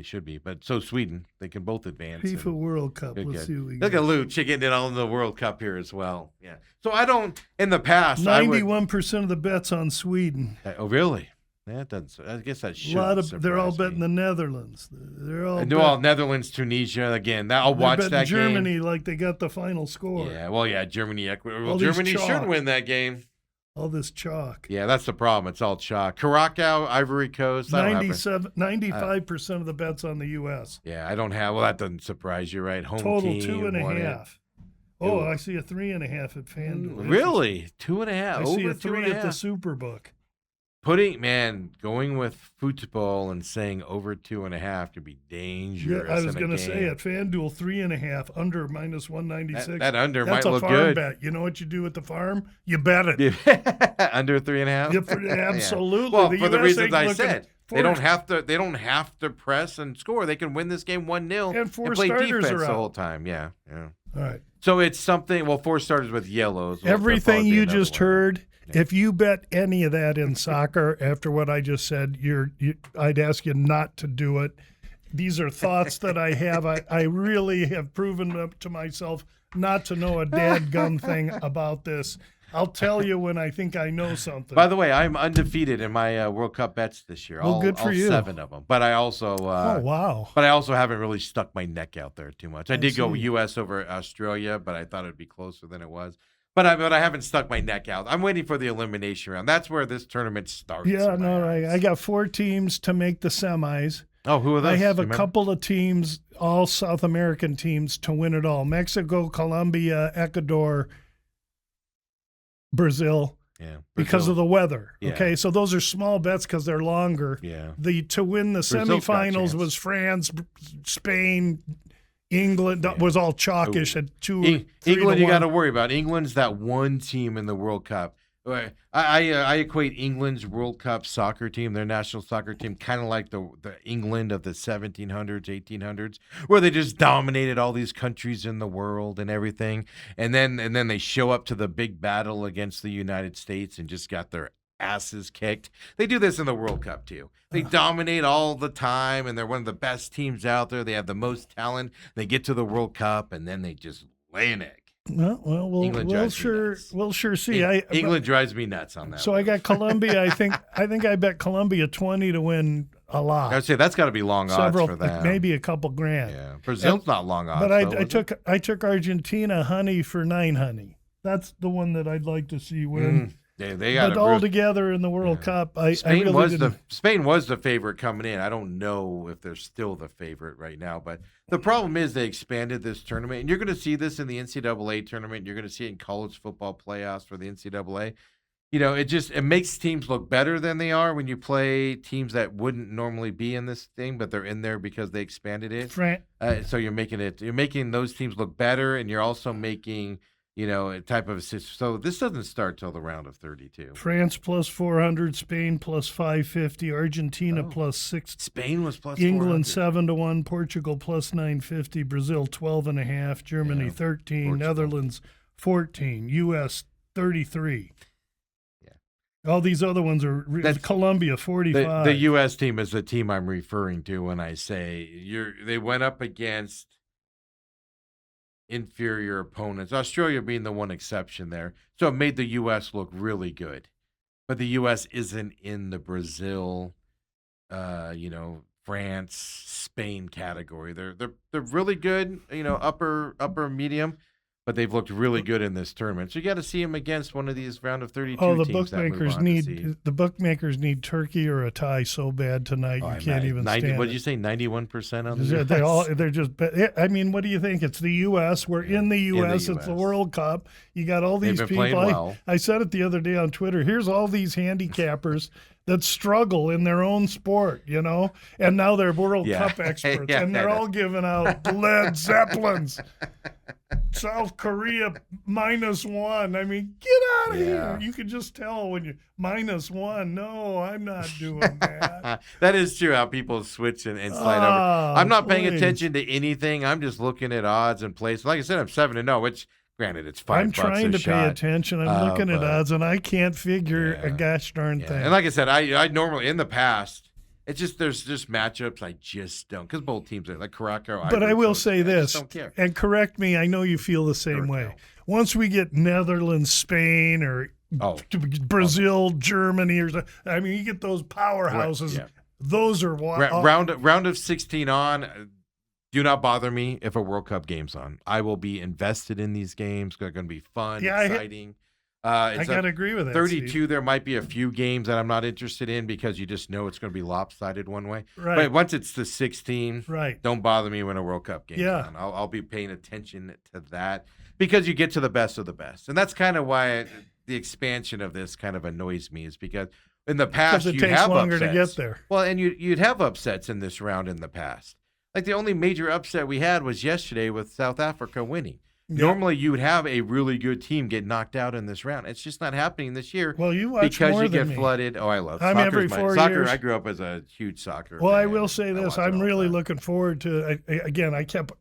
should be. But so Sweden, they can both advance. FIFA World Cup. Good, Let's see what we Look got. at Lou getting in on the World Cup here as well. Yeah. So I don't. In the past, 91% of the bets on Sweden. Oh really? That doesn't. I guess that should. A lot of they're all surprise betting me. the Netherlands. They're all Netherlands, Tunisia again. I'll they're watch betting that Germany game. like they got the final score. Yeah. Well, yeah. Germany, Ecuador. Well, All these Germany should chalk. win that game. All this chalk. Yeah, that's the problem. It's all chalk. Curacao, Ivory Coast. 95% of the bets on the U.S. Yeah, I don't have. Well, that doesn't surprise you, right? Home Total team 2.5. Oh, I see a 3.5 at FanDuel. Really? 2.5. I see a 3 at the Superbook. Going with football and saying over 2.5 could be dangerous. Yeah, I was going to say at FanDuel 3.5 under minus 196. That under That's might look a farm good. bet. You know what you do at the farm? You bet it. Under 3.5. Absolutely. Well, the for the US reasons ain't I looking said, they don't have to press and score. They can win this game 1-0 and 4 play starters defense are the out. whole time. Yeah. All right. So it's something. Well, 4 starters with yellows. Everything you just heard. If you bet any of that in soccer after what I just said, I'd ask you not to do it. These are thoughts that I have. I really have proven to myself not to know a dadgum thing about this. I'll tell you when I think I know something. By the way, I'm undefeated in my World Cup bets this year. Well, good for you. 7 of them. But I also oh wow. But I also haven't really stuck my neck out there too much. I did go see. U.S. over Australia, but I thought it'd be closer than it was. But I haven't stuck my neck out. I'm waiting for the elimination round. That's where this tournament starts. Yeah, no, I got 4 teams to make the semis. Oh, who are those? I have a couple of teams, all South American teams, to win it all. Mexico, Colombia, Ecuador, Brazil. Yeah, because of the weather. Yeah. Okay, so those are small bets because they're longer. Yeah. To win the Brazil's got a semifinals chance. was France, Spain, England. That was all chalkish at 2. England, you got to worry about. England's that one team in the World Cup. I equate England's World Cup soccer team, their national soccer team, kind of like the England of the 1700s, 1800s, where they just dominated all these countries in the world and everything, and then they show up to the big battle against the United States and just got their asses kicked. They do this in the World Cup too. They dominate all the time, and they're one of the best teams out there. They have the most talent. They get to the World Cup, and then they just lay an egg. Well, we'll sure see. England drives me nuts on that. So I got Colombia. I think I bet Colombia 20 to win a lot. I'd say that's got to be long odds for them. Maybe a couple grand. Yeah, Brazil's not long odds. But I took Argentina honey for 9 honey. That's the one that I'd like to see win. They got but all together in the World Cup, Spain was the favorite coming in. I don't know if they're still the favorite right now, but the problem is they expanded this tournament, and you're going to see this in the NCAA tournament. You're going to see it in college football playoffs for the NCAA. You know, it makes teams look better than they are when you play teams that wouldn't normally be in this thing, but they're in there because they expanded it. So you're making those teams look better, and you're also making a type of system. So this doesn't start till the round of 32. France plus 400, Spain plus 550, Argentina plus 6. Spain was plus England 400. 7-1, Portugal plus 950, Brazil 12.5, Germany 13, Portugal. Netherlands 14, U.S. 33. Yeah. All these other ones are Colombia 45. The U.S. team is the team I'm referring to when I say they went up against inferior opponents, Australia being the one exception there. So it made the U.S. look really good. But the U.S. isn't in the Brazil, France, Spain category. They're really good, upper medium. but they've looked really good in this tournament. So you got to see them against one of these round of 32 Oh, the teams. bookmakers need Turkey or a tie so bad tonight you can't even 90, stand what it. did you say? 91% on the They're just. I mean, what do you think? It's the U.S. We're in the U.S. It's the World Cup. You got all these people. Well. I said it the other day on Twitter. Here's all these handicappers that struggle in their own sport, and now they're World Cup experts, and they're all giving out Led Zeppelins. South Korea -1. I mean, get out of here. You can just tell when you -1. No, I'm not doing that. That is true how people switch and slide over. I'm not paying attention to anything. I'm just looking at odds and plays. Like I said, I'm 7-0, which granted it's $5 I'm trying to pay attention. I'm looking at odds, and I can't figure a gosh darn thing. And like I said, I normally in the past, it's just there's just matchups I just don't, because both teams are like Caraco. But I will say this, and correct me, I know you feel the same way. Once we get Netherlands, Spain, or Brazil, Germany, or I mean, you get those powerhouses. Right, those are round of 16 on. Do not bother me if a World Cup game's on. I will be invested in these games. They're going to be fun, exciting. I got to agree with that. 32, Steve. There might be a few games that I'm not interested in because you just know it's going to be lopsided one way. Right. But once it's the 16, right, don't bother me when a World Cup game's on. I'll be paying attention to that because you get to the best of the best. And that's kind of why the expansion of this kind of annoys me, is because in the past it takes longer to get there. Well, and you'd have upsets in this round in the past. Like the only major upset we had was yesterday with South Africa winning. Yep. Normally, you would have a really good team get knocked out in this round. It's just not happening this year. Well, you watch because more you than get me. flooded. Oh, I love I'm soccer. Every 4 Soccer. years. I grew up as a huge soccer. Well, fan. I will say this: I'm really looking forward to. Again, I kept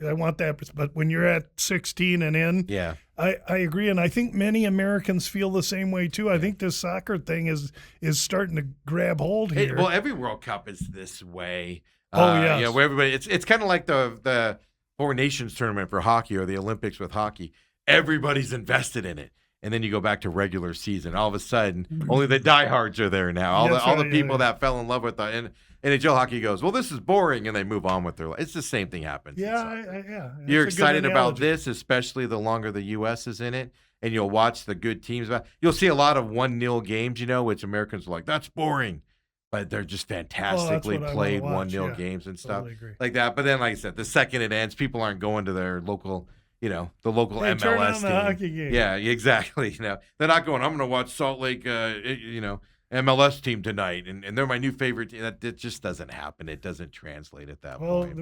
I want that, but when you're at 16 and in, I agree, and I think many Americans feel the same way too. I think this soccer thing is starting to grab hold here. Well, every World Cup is this way. Yes. Where everybody, it's kind of like the Four Nations tournament for hockey or the Olympics with hockey. Everybody's invested in it. And then you go back to regular season. All of a sudden, only the diehards are there now. All the people that fell in love with the NHL hockey goes, well, this is boring, and they move on with their life. It's the same thing happens. You're excited about this, especially the longer the U.S. is in it, and you'll watch the good teams. You'll see a lot of 1-0 games, which Americans are like, that's boring. But they're just fantastically played 1-0 games and stuff like that. But then, like I said, the second it ends, people aren't going to their local, the local MLS turn on team. The hockey game. Yeah, exactly. They're not going, I'm going to watch Salt Lake, MLS team tonight, and they're my new favorite team. That just doesn't happen. It doesn't translate at that point.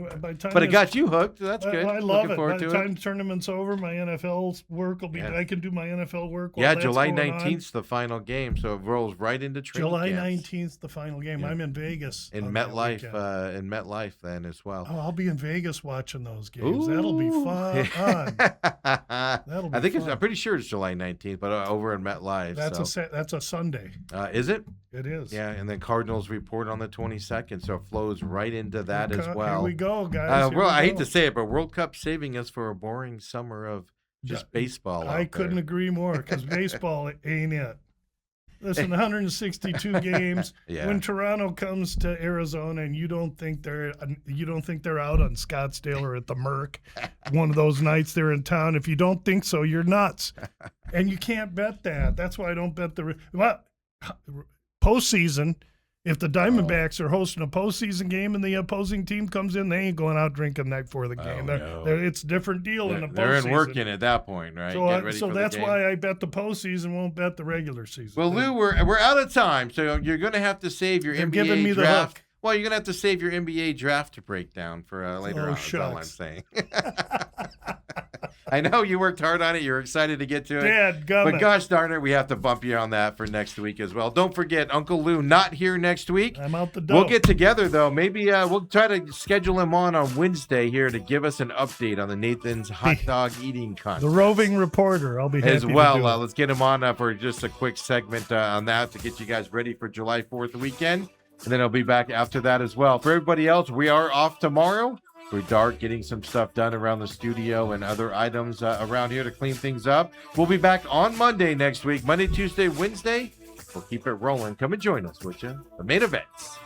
But it got you hooked. That's good. I love Looking it. By the time it. tournament's over, my NFL work will be. I can do my NFL work. Yeah, July 19th, the final game, so it rolls right into training July camps. 19th, the final game. Yeah. I'm in Vegas in MetLife then as well. Oh, I'll be in Vegas watching those games. Ooh. That'll be fun. I'm pretty sure it's July 19th, but over in MetLife. That's a Sunday. Is it? It is. Yeah, and then Cardinals report on the 22nd, so it flows right into that as well. Here we go, guys. I hate to say it, but World Cup saving us for a boring summer of just baseball. I couldn't agree more, because baseball ain't it. Listen, 162 games. When Toronto comes to Arizona, and you don't think they're out on Scottsdale or at the Merc, one of those nights they're in town. If you don't think so, you're nuts, and you can't bet that. That's why I don't bet postseason. If the Diamondbacks are hosting a postseason game and the opposing team comes in, they ain't going out drinking night before the game. It's a different deal in the postseason. They're in working at that point, right? So that's why I bet the postseason, won't bet the regular season. Well, Lou, we're out of time, so you're going to have to save your NBA giving me draft. The hook. Well, you're going to have to save your NBA draft to break down for later on. Shucks. That's all I'm saying. I know you worked hard on it. You're excited to get to it. Dadgummit. But gosh darn it, we have to bump you on that for next week as well. Don't forget, Uncle Lou not here next week. I'm out the door. We'll get together, though. Maybe we'll try to schedule him on Wednesday here to give us an update on the Nathan's hot dog eating contest. The roving reporter. I'll be happy as well. To do let's get him on for just a quick segment on that to get you guys ready for July 4th weekend. And then I'll be back after that as well. For everybody else, we are off tomorrow. We're getting some stuff done around the studio and other items around here to clean things up. We'll be back on Monday next week. Monday, Tuesday, Wednesday. We'll keep it rolling. Come and join us, would you? The main events.